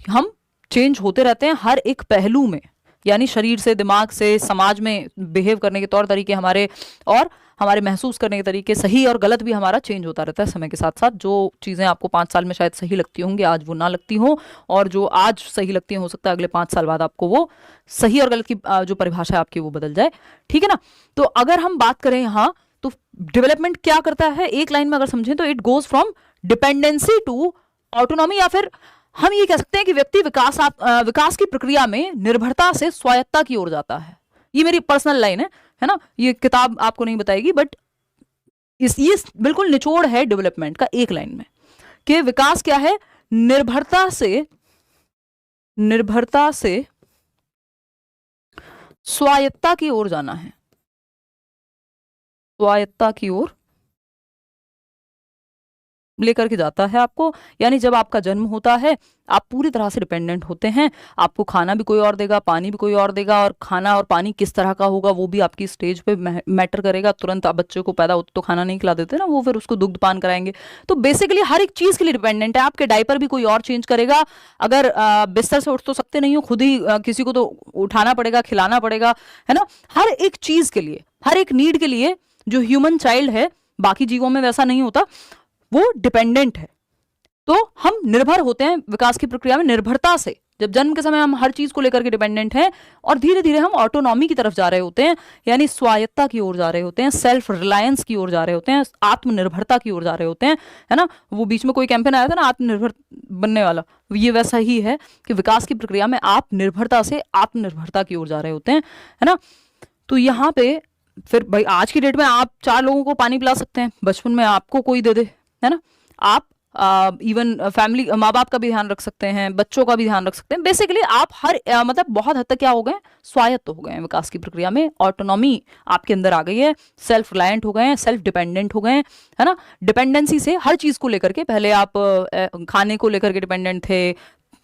हम चेंज होते रहते हैं हर एक पहलू में। यानी शरीर से, दिमाग से, समाज में बिहेव करने के तौर तरीके हमारे, और हमारे महसूस करने के तरीके, सही और गलत भी हमारा चेंज होता रहता है समय के साथ साथ। जो चीज़ें आपको 5 साल में शायद सही लगती होंगी आज वो ना लगती हो, और जो आज सही लगती हैं हो सकता है अगले 5 साल बाद आपको वो सही और गलत की जो परिभाषा है आपकी वो बदल जाए, ठीक है ना। तो अगर हम बात करें यहाँ, तो डेवलपमेंट क्या करता है एक लाइन में अगर समझें तो it goes from dependency to autonomy, या फिर हम ये कह सकते हैं कि व्यक्ति विकास की प्रक्रिया में निर्भरता से स्वायत्तता की ओर जाता है। ये मेरी पर्सनल लाइन है ना, ये किताब आपको नहीं बताएगी, बट ये बिल्कुल निचोड़ है डेवलपमेंट का एक लाइन में, कि विकास क्या है, निर्भरता से स्वायत्तता की ओर जाना है, स्वायत्तता की ओर लेकर के जाता है आपको। यानी जब आपका जन्म होता है आप पूरी तरह से डिपेंडेंट होते हैं, आपको खाना भी कोई और देगा, पानी भी कोई और देगा, और खाना और पानी किस तरह का होगा वो भी आपकी स्टेज पे मैटर करेगा। तुरंत आप बच्चे को पैदा होते तो खाना नहीं खिला देते ना, वो फिर उसको दुग्धपान कराएंगे। तो बेसिकली हर एक चीज के लिए डिपेंडेंट है। आपके डायपर भी कोई और चेंज करेगा, अगर बिस्तर से उठ तो सकते नहीं हो, खुद ही किसी को तो उठाना पड़ेगा, खिलाना पड़ेगा, है ना। हर एक चीज के लिए, हर एक नीड के लिए जो ह्यूमन चाइल्ड है, बाकी जीवों में वैसा नहीं होता, वो डिपेंडेंट है। तो हम निर्भर होते हैं विकास की प्रक्रिया में निर्भरता से। जब जन्म के समय हम हर चीज को लेकर के डिपेंडेंट हैं, और धीरे धीरे हम ऑटोनॉमी की तरफ जा रहे होते हैं, यानी स्वायत्तता की ओर जा रहे होते हैं, सेल्फ रिलायंस की ओर जा रहे होते हैं, आत्मनिर्भरता की ओर जा रहे होते हैं, है ना। वो बीच में कोई कैंपेन आया था ना आत्मनिर्भर बनने वाला, ये वैसा ही है कि विकास की प्रक्रिया में आप निर्भरता से आत्मनिर्भरता की ओर जा रहे होते हैं, है ना। तो यहाँ पे फिर भाई आज की डेट में आप 4 लोगों को पानी पिला सकते हैं, बचपन में आपको कोई दे दे, है ना। आप इवन फैमिली, माँ बाप का भी ध्यान रख सकते हैं, बच्चों का भी ध्यान रख सकते हैं। बेसिकली आप हर मतलब बहुत हद तक क्या हो गए, स्वायत्त हो गए हैं विकास की प्रक्रिया में। ऑटोनॉमी आपके अंदर आ गई है, सेल्फ रिलायंट हो गए हैं, सेल्फ डिपेंडेंट हो गए हैं, है ना। डिपेंडेंसी से हर चीज को लेकर के, पहले आप खाने को लेकर के डिपेंडेंट थे,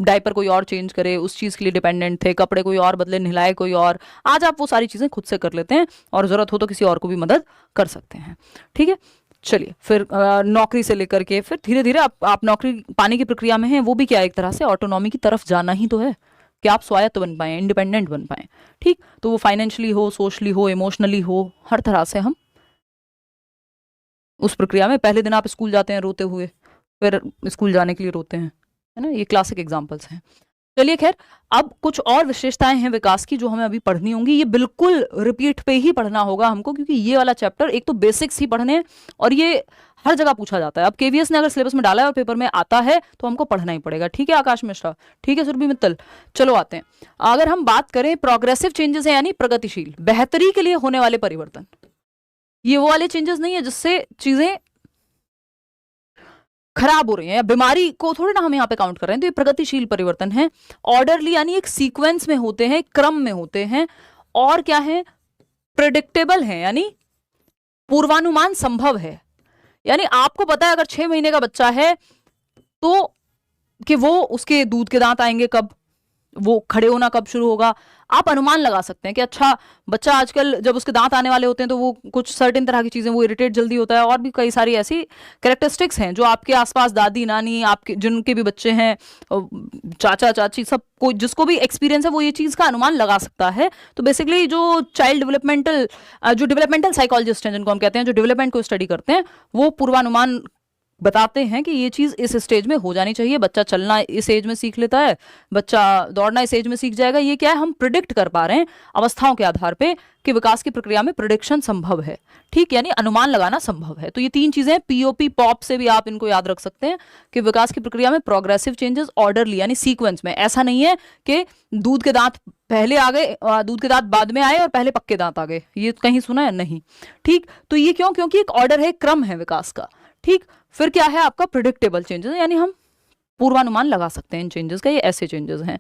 डायपर कोई और चेंज करे उस चीज के लिए डिपेंडेंट थे, कपड़े कोई और बदले, नहलाए कोई और। आज आप वो सारी चीजें खुद से कर लेते हैं, और जरूरत हो तो किसी और को भी मदद कर सकते हैं, ठीक है। चलिए फिर नौकरी से लेकर के फिर धीरे धीरे आप नौकरी पाने की प्रक्रिया में हैं, वो भी क्या एक तरह से ऑटोनॉमी की तरफ जाना ही तो है, कि आप स्वायत्त बन पाए, इंडिपेंडेंट बन पाए, ठीक। तो वो फाइनेंशियली हो, सोशली हो, इमोशनली हो, हर तरह से हम उस प्रक्रिया में। पहले दिन आप स्कूल जाते हैं रोते हुए, फिर स्कूल जाने के लिए रोते हैं, है ना। ये क्लासिक एग्जाम्पल्स हैं। चलिए खैर, अब कुछ और विशेषताएं हैं विकास की जो हमें अभी पढ़नी होंगी। ये बिल्कुल रिपीट पे ही पढ़ना होगा हमको, क्योंकि ये वाला चैप्टर एक तो बेसिक्स ही पढ़ने हैं, और ये हर जगह पूछा जाता है। अब केवीएस ने अगर सिलेबस में डाला है और पेपर में आता है तो हमको पढ़ना ही पड़ेगा, ठीक है आकाश मिश्रा, ठीक है सुरभि मित्तल। चलो आते हैं, अगर हम बात करें प्रोग्रेसिव चेंजेस है, यानी प्रगतिशील, बेहतरी के लिए होने वाले परिवर्तन। ये वो वाले चेंजेस नहीं है जिससे चीजें खराब हो रही हैं, या बीमारी को थोड़ी ना हम यहाँ पे काउंट कर रहे हैं। तो ये प्रगतिशील परिवर्तन है, ऑर्डरली यानी एक सीक्वेंस में होते हैं, क्रम में होते हैं, और क्या है, प्रेडिक्टेबल है, यानी पूर्वानुमान संभव है। यानी आपको पता है अगर 6 महीने का बच्चा है तो कि वो उसके दूध के दांत आएंगे कब, वो खड़े होना कब शुरू होगा, आप अनुमान लगा सकते हैं कि अच्छा बच्चा आजकल जब उसके दांत आने वाले होते हैं तो वो कुछ सर्टेन तरह की चीजें, वो इरिटेट जल्दी होता है, और भी कई सारी ऐसी कैरेक्टरिस्टिक्स हैं जो आपके आसपास दादी नानी, आपके जिनके भी बच्चे हैं, चाचा चाची, सब कोई जिसको भी एक्सपीरियंस है वो ये चीज का अनुमान लगा सकता है। तो बेसिकली जो चाइल्ड डेवलपमेंटल, जो डेवलपमेंटल साइकोलॉजिस्ट हैं जिनको हम कहते हैं, जो डेवलपमेंट को स्टडी करते हैं, वो पूर्वानुमान बताते हैं कि ये चीज इस स्टेज में हो जानी चाहिए, बच्चा चलना इस एज में सीख लेता है, बच्चा दौड़ना इस एज में सीख जाएगा। ये क्या है, हम प्रिडिक्ट कर पा रहे हैं अवस्थाओं के आधार पे कि विकास की प्रक्रिया में प्रिडिक्शन संभव है, ठीक, यानी अनुमान लगाना संभव है। तो ये तीन चीजें पीओपी पॉप से भी आप इनको याद रख सकते हैं कि विकास की प्रक्रिया में प्रोग्रेसिव चेंजेस ऑर्डरली यानी सीक्वेंस में, ऐसा नहीं है कि दूध के दांत पहले आ गए, दूध के दांत बाद में आए और पहले पक्के दांत आ गए, ये कहीं सुना है नहीं, ठीक। तो ये क्यों, क्योंकि एक ऑर्डर है, क्रम है विकास का, ठीक। फिर क्या है आपका प्रिडिक्टेबल चेंजेस, यानी हम पूर्वानुमान लगा सकते हैं इन चेंजेस का, ये ऐसे चेंजेस हैं।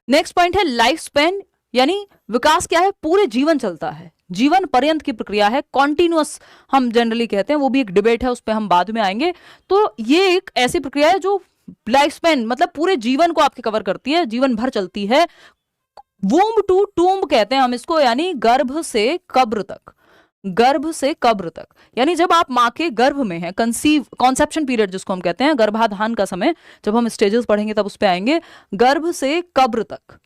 नेक्स्ट पॉइंट है लाइफ स्पैन, यानी विकास क्या है, पूरे जीवन चलता है, जीवन पर्यंत की प्रक्रिया है, कॉन्टिन्यूअस हम जनरली कहते हैं, वो भी एक डिबेट है, उस पर हम बाद में आएंगे। तो ये एक ऐसी प्रक्रिया है जो लाइफ स्पैन मतलब पूरे जीवन को आपके कवर करती है, जीवन भर चलती है। वूम्ब टू टूम्ब कहते हैं हम इसको, यानी गर्भ से कब्र तक, गर्भ से कब्र तक, यानी जब आप माँ के गर्भ में हैं, कंसीव कॉन्सेप्शन पीरियड जिसको हम कहते हैं, गर्भाधान का समय, जब हम स्टेजेस पढ़ेंगे तब उस पे आएंगे, गर्भ से कब्र तक,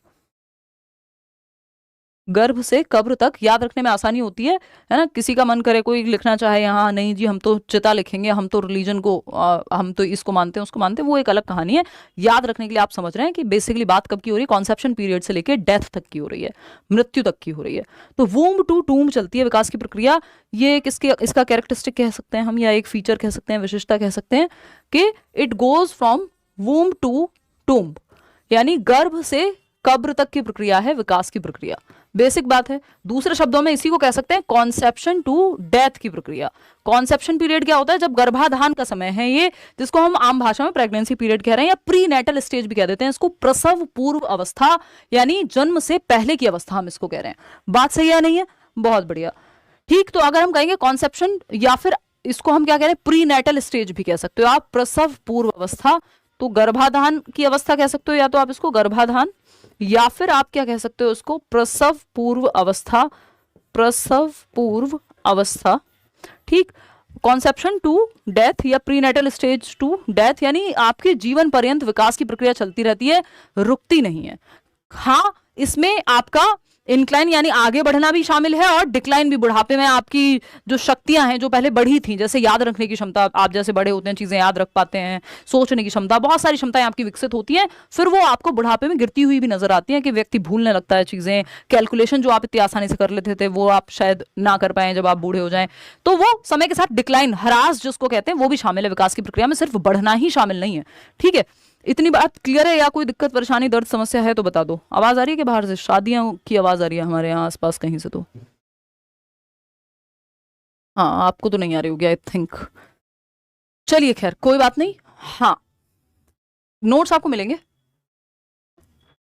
गर्भ से कब्र तक याद रखने में आसानी होती है ना। किसी का मन करे कोई लिखना चाहे यहाँ, नहीं जी हम तो चिता लिखेंगे, हम तो रिलीजन को हम तो इसको मानते हैं उसको मानते हैं, वो एक अलग कहानी है। याद रखने के लिए आप समझ रहे हैं कि बेसिकली बात कब की हो रही है, कॉन्सेप्शन पीरियड से लेकर डेथ तक की हो रही है, मृत्यु तक की हो रही है। तो वूम्ब टू टूम्ब चलती है विकास की प्रक्रिया। ये किसके, इसका कैरेक्टरिस्टिक कह सकते हैं हम, या एक फीचर कह सकते हैं, विशेषता कह सकते हैं कि it goes from womb to tomb, यानी गर्भ से कब्र तक की प्रक्रिया है विकास की प्रक्रिया, बेसिक बात है। दूसरे शब्दों में इसी को कह सकते हैं कॉन्सेप्शन टू डेथ की प्रक्रिया। कॉन्सेप्शन पीरियड क्या होता है, जब गर्भाधान का समय है, ये जिसको हम आम भाषा में प्रेगनेंसी पीरियड कह रहे हैं, या प्री नेटल स्टेज भी कह देते हैं इसको, प्रसव पूर्व अवस्था, यानी जन्म से पहले की अवस्था हम इसको कह रहे हैं। बात सही है नहीं है, बहुत बढ़िया, ठीक। तो अगर हम कहेंगे कॉन्सेप्शन, या फिर इसको हम क्या कह रहे हैं, प्री नेटल स्टेज भी कह सकते हो आप, प्रसव पूर्व अवस्था, तो गर्भाधान की अवस्था कह सकते हो, या तो आप इसको गर्भाधान, या फिर आप क्या कह सकते हो उसको, प्रसव पूर्व अवस्था, प्रसव पूर्व अवस्था, ठीक। कॉन्सेप्शन टू डेथ या प्रीनेटल स्टेज टू डेथ, यानी आपके जीवन पर्यंत विकास की प्रक्रिया चलती रहती है, रुकती नहीं है। हाँ, इसमें आपका इंक्लाइन यानी आगे बढ़ना भी शामिल है, और डिक्लाइन भी, बुढ़ापे में आपकी जो शक्तियां हैं जो पहले बढ़ी थी, जैसे याद रखने की क्षमता, आप जैसे बड़े होते हैं चीजें याद रख पाते हैं, सोचने की क्षमता, बहुत सारी क्षमताएं आपकी विकसित होती हैं, फिर वो आपको बुढ़ापे में गिरती हुई भी नजर आती हैं कि व्यक्ति भूलने लगता है चीजें, कैलकुलेशन जो आप इतनी आसानी से कर लेते थे वो आप शायद ना कर पाए जब आप बूढ़े हो जाएं। तो वो समय के साथ डिक्लाइन, हरास जिसको कहते हैं, वो भी शामिल है विकास की प्रक्रिया में, सिर्फ बढ़ना ही शामिल नहीं है, ठीक है। इतनी बात क्लियर है, या कोई दिक्कत परेशानी दर्द समस्या है तो बता दो। आवाज आ रही है कि बाहर से शादियों की आवाज आ रही है हमारे यहाँ आसपास कहीं से? तो हाँ, आपको तो नहीं आ रही होगी आई थिंक, चलिए खैर कोई बात नहीं। हाँ, नोट्स आपको मिलेंगे,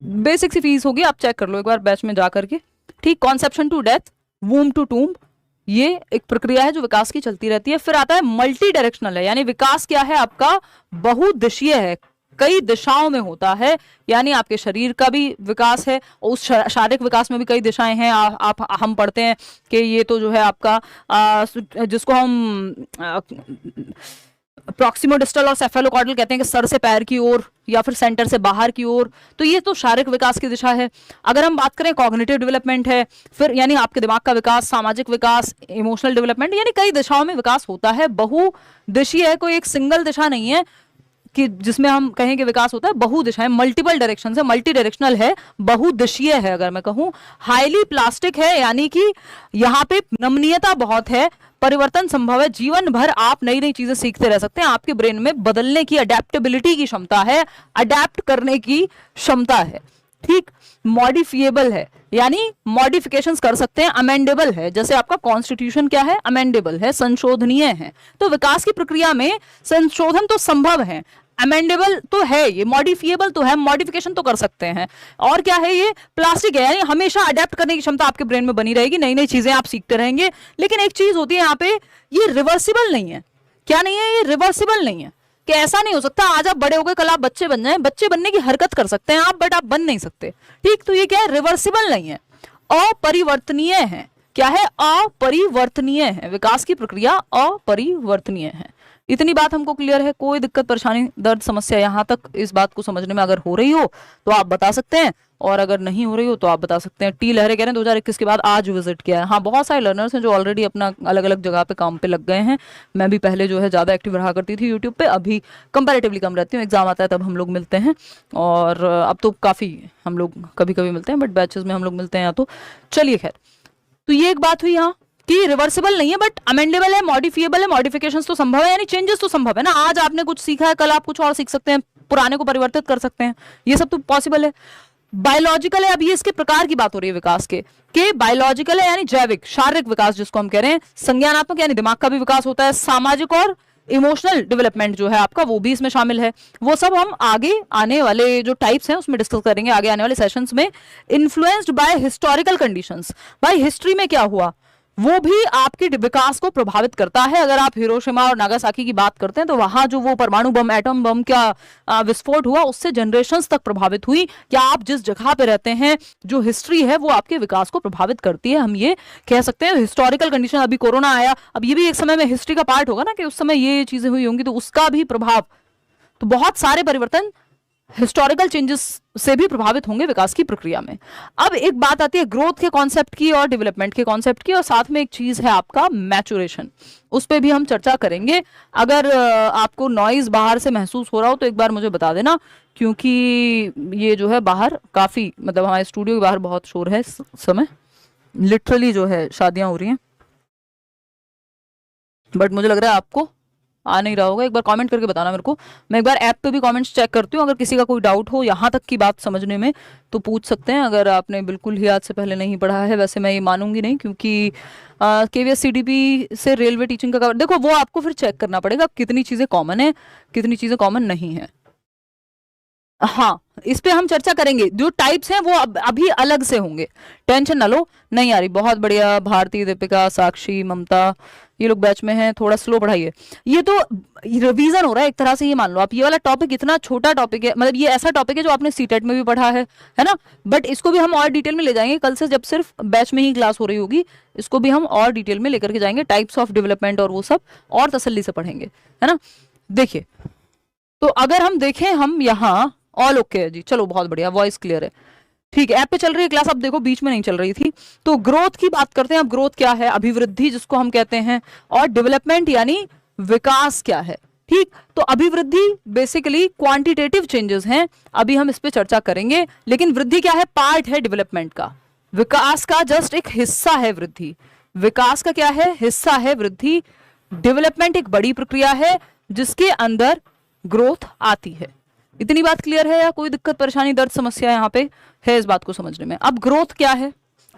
बेसिक सी फीस होगी, आप चेक कर लो एक बार बैच में जा करके, ठीक। Conception to death, womb to tomb, ये एक प्रक्रिया है जो विकास की चलती रहती है। फिर आता है मल्टी डायरेक्शनल है, यानी विकास क्या है आपका, बहुदिशीय है, कई दिशाओं में होता है, यानी आपके शरीर का भी विकास है, उस शारीरिक विकास में भी कई दिशाएं हैं। आप हम पढ़ते हैं कि ये तो जो है आपका जिसको हम प्रॉक्सिमोडिस्टल और सेफेलोकॉर्डल कहते हैं कि सर से पैर की ओर या फिर सेंटर से बाहर की ओर, तो ये तो शारीरिक विकास की दिशा है। अगर हम बात करें कॉग्निटिव डेवलपमेंट है, फिर यानी आपके दिमाग का विकास, सामाजिक विकास, इमोशनल डेवलपमेंट, यानी कई दिशाओं में विकास होता है, बहुदिशीय है, कोई एक सिंगल दिशा नहीं है कि जिसमें हम कहें कि विकास होता है, बहुदिशाएं, मल्टीपल डायरेक्शन है, मल्टी डायरेक्शनल है, बहुदिशीय है। अगर मैं कहूं हाईली प्लास्टिक है, यानी कि यहाँ पे नमनीयता बहुत है, परिवर्तन संभव है, जीवन भर आप नई नई चीजें सीखते रह सकते हैं, आपके ब्रेन में बदलने की, अडेप्टेबिलिटी की क्षमता है, अडेप्ट करने की क्षमता है, ठीक। मॉडिफिएबल है, यानी मॉडिफिकेशंस कर सकते हैं, अमेंडेबल है, जैसे आपका कॉन्स्टिट्यूशन क्या है, अमेंडेबल है, संशोधनीय है। तो विकास की प्रक्रिया में संशोधन तो संभव है, अमेंडेबल तो है, ये मॉडिफिएबल तो है, मॉडिफिकेशन तो कर सकते हैं, और क्या है, ये प्लास्टिक है, यानी हमेशा अडेप्ट करने की क्षमता आपके ब्रेन में बनी रहेगी, नई नई चीजें आप सीखते रहेंगे। लेकिन एक चीज होती है यहाँ पे, ये रिवर्सिबल नहीं है। क्या नहीं है, ये रिवर्सिबल नहीं है, कि ऐसा नहीं हो सकता आज आप बड़े हो गए कल आप बच्चे बन जाएं। बच्चे बनने की हरकत कर सकते हैं आप, बट आप बन नहीं सकते। ठीक, तो ये क्या है, रिवर्सिबल नहीं है, अपरिवर्तनीय है। क्या है, अपरिवर्तनीय है। विकास की प्रक्रिया अपरिवर्तनीय है। इतनी बात हमको क्लियर है? कोई दिक्कत परेशानी दर्द समस्या यहाँ तक इस बात को समझने में अगर हो रही हो तो आप बता सकते हैं, और अगर नहीं हो रही हो तो आप बता सकते हैं। टी लहरे कह रहे हैं 2021 के बाद आज विजिट किया है। हाँ, बहुत सारे लर्नर्स हैं जो ऑलरेडी अपना अलग अलग जगह पे काम पे लग गए हैं। मैं भी पहले जो है ज़्यादा एक्टिव रहा करती थी यूट्यूब पे, अभी कंपैरेटिवली कम रहती हूँ। एग्जाम आता है तब हम लोग मिलते हैं, और अब तो काफ़ी हम लोग कभी कभी मिलते हैं, बट बैचेस में हम लोग मिलते हैं यहाँ। तो चलिए खैर, तो ये एक बात हुई यहाँ कि रिवर्सिबल नहीं है बट अमेंडेबल है, मॉडिफिएबल है, मॉडिफिकेशंस तो संभव है, यानी चेंजेस तो संभव है ना। आज आपने कुछ सीखा है, कल आप कुछ और सीख सकते हैं, पुराने को परिवर्तित कर सकते हैं, ये सब तो पॉसिबल है। बायोलॉजिकल है, अब ये इसके प्रकार की बात हो रही है विकास के बायोलॉजिकल है यानी जैविक शारीरिक विकास जिसको हम कह रहे हैं, संज्ञानात्मक यानी दिमाग का भी विकास होता है, सामाजिक और इमोशनल डेवलपमेंट जो है आपका वो भी इसमें शामिल है। वो सब हम आगे आने वाले जो टाइप्स हैं उसमें डिस्कस करेंगे आगे आने वाले सेशंस में। इन्फ्लुएंस्ड बाय हिस्टोरिकल कंडीशंस, भाई हिस्ट्री में क्या हुआ वो भी आपके विकास को प्रभावित करता है। अगर आप हिरोशिमा और नागासाकी की बात करते हैं तो वहां जो वो परमाणु बम एटम बम का विस्फोट हुआ उससे जनरेशंस तक प्रभावित हुई। क्या आप जिस जगह पे रहते हैं जो हिस्ट्री है वो आपके विकास को प्रभावित करती है, हम ये कह सकते हैं। हिस्टोरिकल कंडीशन, अभी कोरोना आया, अब ये भी एक समय में हिस्ट्री का पार्ट होगा ना कि उस समय ये चीजें हुई होंगी, तो उसका भी प्रभाव, तो बहुत सारे परिवर्तन हिस्टोरिकल चेंजेस से भी प्रभावित होंगे विकास की प्रक्रिया में। अब एक बात आती है ग्रोथ के कॉन्सेप्ट की और डेवलपमेंट के कॉन्सेप्ट की, और साथ में एक चीज है आपका मैचुरेशन, उस पर भी हम चर्चा करेंगे। अगर आपको नॉइज बाहर से महसूस हो रहा हो तो एक बार मुझे बता देना, क्योंकि ये जो है बाहर काफी, मतलब हमारे स्टूडियो के बाहर बहुत शोर है इस समय, लिटरली जो है शादियां हो रही हैं, बट मुझे लग रहा है आपको आ नहीं रहा होगा। एक बार कमेंट करके बताना मेरे को, मैं एक बार ऐप पे भी कमेंट्स चेक करती हूँ। अगर किसी का कोई डाउट हो यहाँ तक की बात समझने में तो पूछ सकते हैं। अगर आपने बिल्कुल ही आज से पहले नहीं पढ़ा है, वैसे मैं ये मानूंगी नहीं, क्योंकि केवीएस सीडीपी से रेलवे टीचिंग का कवर, देखो वो आपको फिर चेक करना पड़ेगा कितनी चीज़ें कॉमन है कितनी चीज़ें कॉमन नहीं है। हाँ, इस पे हम चर्चा करेंगे, जो टाइप्स हैं वो अभी अलग से होंगे, टेंशन ना लो। नहीं आ रही, बहुत बढ़िया, भारती, दीपिका, साक्षी, ममता, ये लोग बैच में हैं, थोड़ा स्लो पढ़ाइए। ये तो रिवीजन हो रहा है एक तरह से, ये मान लो आप। ये वाला टॉपिक इतना छोटा टॉपिक है, मतलब ये ऐसा टॉपिक है जो आपने सीटेट में भी पढ़ा है ना, बट इसको भी हम और डिटेल में ले जाएंगे कल से, जब सिर्फ बैच में ही क्लास हो रही होगी। इसको भी हम और डिटेल में लेकर के जाएंगे, टाइप्स ऑफ डेवलपमेंट और वो सब और तसल्ली से पढ़ेंगे, है ना। देखिए, तो अगर हम देखें, हम यहाँ ऑल ओके है जी, चलो बहुत बढ़िया, वॉइस क्लियर है, ठीक है। ऐप पे चल रही है क्लास, अब देखो बीच में नहीं चल रही थी। तो ग्रोथ की बात करते हैं। अब ग्रोथ क्या है, अभिवृद्धि जिसको हम कहते हैं, और डेवलपमेंट यानी विकास क्या है। ठीक, तो अभिवृद्धि बेसिकली क्वांटिटेटिव चेंजेस हैं, अभी हम इस पे चर्चा करेंगे। लेकिन वृद्धि क्या है, पार्ट है डेवलपमेंट का, विकास का जस्ट एक हिस्सा है वृद्धि। विकास का क्या है, हिस्सा है वृद्धि। डेवलपमेंट एक बड़ी प्रक्रिया है जिसके अंदर ग्रोथ आती है। इतनी बात क्लियर है या कोई दिक्कत परेशानी दर्द समस्या यहाँ पे है इस बात को समझने में? अब ग्रोथ क्या है,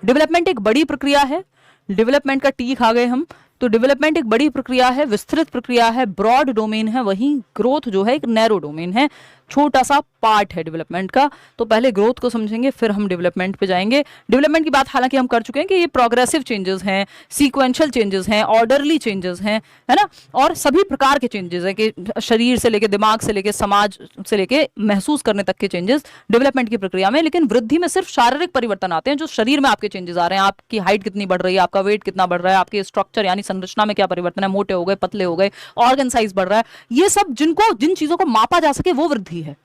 डेवलपमेंट एक बड़ी प्रक्रिया है, डेवलपमेंट का टी खा गए हम। तो डेवलपमेंट एक बड़ी प्रक्रिया है, विस्तृत प्रक्रिया है, ब्रॉड डोमेन है, वहीं ग्रोथ जो है एक नैरो डोमेन है, छोटा सा पार्ट है डेवलपमेंट का। तो पहले ग्रोथ को समझेंगे, फिर हम डेवलपमेंट पे जाएंगे। डेवलपमेंट की बात हालांकि हम कर चुके हैं कि ये प्रोग्रेसिव चेंजेस हैं, सीक्वेंशियल चेंजेस हैं, ऑर्डरली चेंजेस हैं, है ना, और सभी प्रकार के चेंजेस हैं, कि शरीर से लेके दिमाग से लेके समाज से लेके महसूस करने तक के चेंजेस डेवलपमेंट की प्रक्रिया में। लेकिन वृद्धि में सिर्फ शारीरिक परिवर्तन आते हैं, जो शरीर में आपके चेंजेस आ रहे हैं, आपकी हाइट कितनी बढ़ रही है, आपका वेट कितना बढ़ रहा है, आपके स्ट्रक्चर यानी संरचना में क्या परिवर्तन है, मोटे हो गए, पतले हो गए, ऑर्गन साइज बढ़ रहा है, ये सब जिन चीजों को मापा जा सके वो वृद्धि है,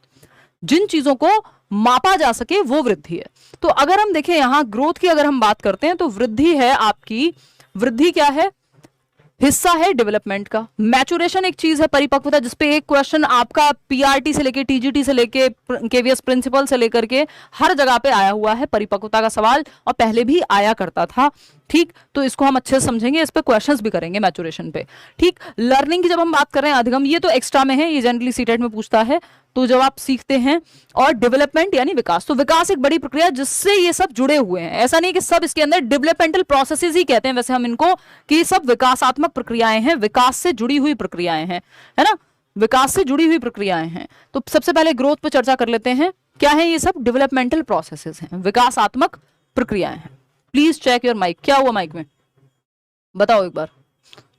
जिन चीजों को मापा जा सके वो वृद्धि है। तो अगर हम देखें यहां ग्रोथ की अगर हम बात करते हैं तो वृद्धि है आपकी, वृद्धि क्या है, हिस्सा है डेवलपमेंट का। मैचुरेशन एक चीज है, परिपक्वता, जिसपे एक क्वेश्चन आपका पीआरटी से लेके टीजीटी से लेके केवीएस प्रिंसिपल से लेकर के हर जगह पे आया हुआ है, परिपक्वता का सवाल, और पहले भी आया करता था। ठीक, तो इसको हम अच्छे से समझेंगे, इस पे क्वेश्चंस भी करेंगे मैचुरेशन पे। ठीक, लर्निंग की जब हम बात कर रहे हैं, अधिगम ये तो एक्स्ट्रा में है, ये जनरली सीटेट में पूछता है, तो जब आप सीखते हैं। और डेवलपमेंट यानी विकास, तो विकास एक बड़ी प्रक्रिया जिससे ये सब जुड़े हुए हैं। ऐसा नहीं कि सब इसके अंदर डेवलपमेंटल प्रोसेसेस ही कहते हैं वैसे हम इनको, कि सब विकासात्मक प्रक्रियाएं हैं, विकास से जुड़ी हुई प्रक्रियाएं हैं, है ना, विकास से जुड़ी हुई प्रक्रियाएं हैं। तो सबसे पहले ग्रोथ पर चर्चा कर लेते हैं, क्या है ये सब, डेवलपमेंटल प्रोसेसेस हैं, विकासात्मक प्रक्रियाएं हैं। प्लीज चेक योर माइक, क्या हुआ माइक में, बताओ एक बार,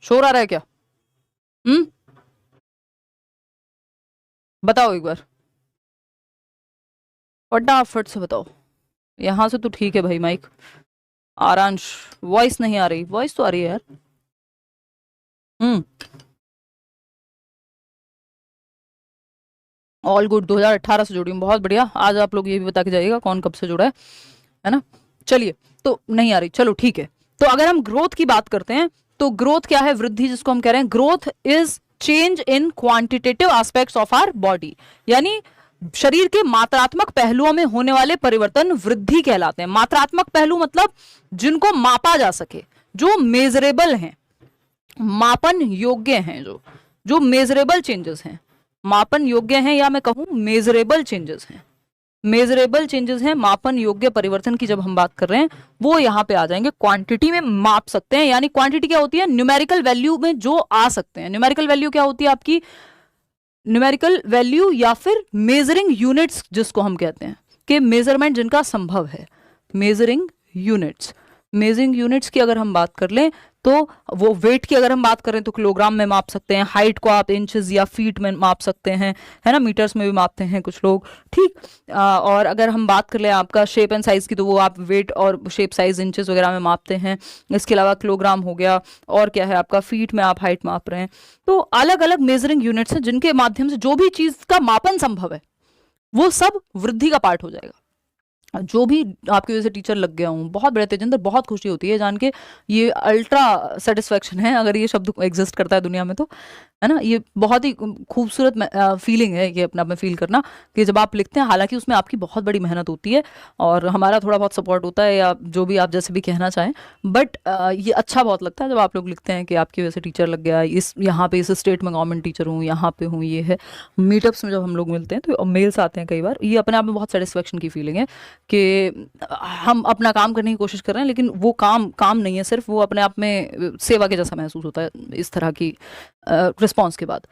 शोर आ रहा है क्या? बताओ एक बार, फटाफट से बताओ। यहाँ से तो ठीक है भाई माइक। आरांश, वॉइस नहीं आ रही, वॉइस तो आ रही है यार। हम्म, ऑल गुड, 2018 से जुड़ी हूँ, बहुत बढ़िया। आज आप लोग ये भी बता के जाइएगा कौन कब से जुड़ा है ना। चलिए, तो नहीं आ रही, चलो ठीक है। तो अगर हम ग्रोथ की बात करते हैं, तो ग्रोथ क्या है, वृद्धि जिसको हम कह रहे हैं, growth is change in quantitative aspects of our body, यानी शरीर के मात्रात्मक पहलुओं में होने वाले परिवर्तन वृद्धि कहलाते हैं। मात्रात्मक पहलू मतलब जिनको मापा जा सके, जो मेजरेबल हैं, मापन योग्य हैं, जो जो मेजरेबल चेंजेस हैं, मापन योग्य हैं, या मैं कहूं मेजरेबल चेंजेस हैं। मेजरेबल चेंजेस हैं, मापन योग्य परिवर्तन की जब हम बात कर रहे हैं, वो यहाँ पे आ जाएंगे। क्वांटिटी में माप सकते हैं, यानी क्वांटिटी क्या होती है, न्यूमेरिकल वैल्यू में जो आ सकते हैं। न्यूमेरिकल वैल्यू क्या होती है आपकी, न्यूमेरिकल वैल्यू या फिर मेजरिंग यूनिट्स जिसको हम कहते हैं, कि मेजरमेंट जिनका संभव है। मेजरिंग यूनिट्स, मेजरिंग यूनिट्स की अगर हम बात कर लें, तो वो वेट की अगर हम बात करें तो किलोग्राम में माप सकते हैं, हाइट को आप इंचेस या फीट में माप सकते हैं, है ना, मीटर्स में भी मापते हैं कुछ लोग, ठीक। और अगर हम बात कर लें आपका शेप एंड साइज की, तो वो आप वेट और शेप साइज इंचेस वगैरह में मापते हैं। इसके अलावा किलोग्राम हो गया, और क्या है आपका, फीट में आप हाइट माप रहे हैं। तो अलग अलग मेजरिंग यूनिट्स हैं जिनके माध्यम से जो भी चीज का मापन संभव है, वो सब वृद्धि का पार्ट हो जाएगा। जो भी आपकी वजह से टीचर लग गया हूँ, बहुत बड़े तेजिंदर, बहुत खुशी होती है जान के। ये अल्ट्रा सेटिस्फेक्शन है, अगर ये शब्द एग्जिस्ट करता है दुनिया में तो, है ना। ये बहुत ही खूबसूरत फीलिंग है ये अपना में फील करना, कि जब आप लिखते हैं, हालांकि उसमें आपकी बहुत बड़ी मेहनत होती है और हमारा थोड़ा बहुत सपोर्ट होता है, या जो भी आप जैसे भी कहना चाहें, बट ये अच्छा बहुत लगता है जब आप लोग लिखते हैं कि आपकी वजह से टीचर लग गया, इस यहाँ पे इस स्टेट में गवर्नमेंट टीचर हूँ, यहाँ पे हूँ, ये है। मीटअप्स में जब हम लोग मिलते हैं तो मेल्स आते हैं कई बार, ये अपने आप में बहुत सेटिस्फेक्शन की फीलिंग है कि हम अपना काम करने की कोशिश कर रहे हैं, लेकिन वो काम काम नहीं है सिर्फ, वो अपने आप में सेवा के जैसा महसूस होता है इस तरह की रिस्पॉन्स के बाद।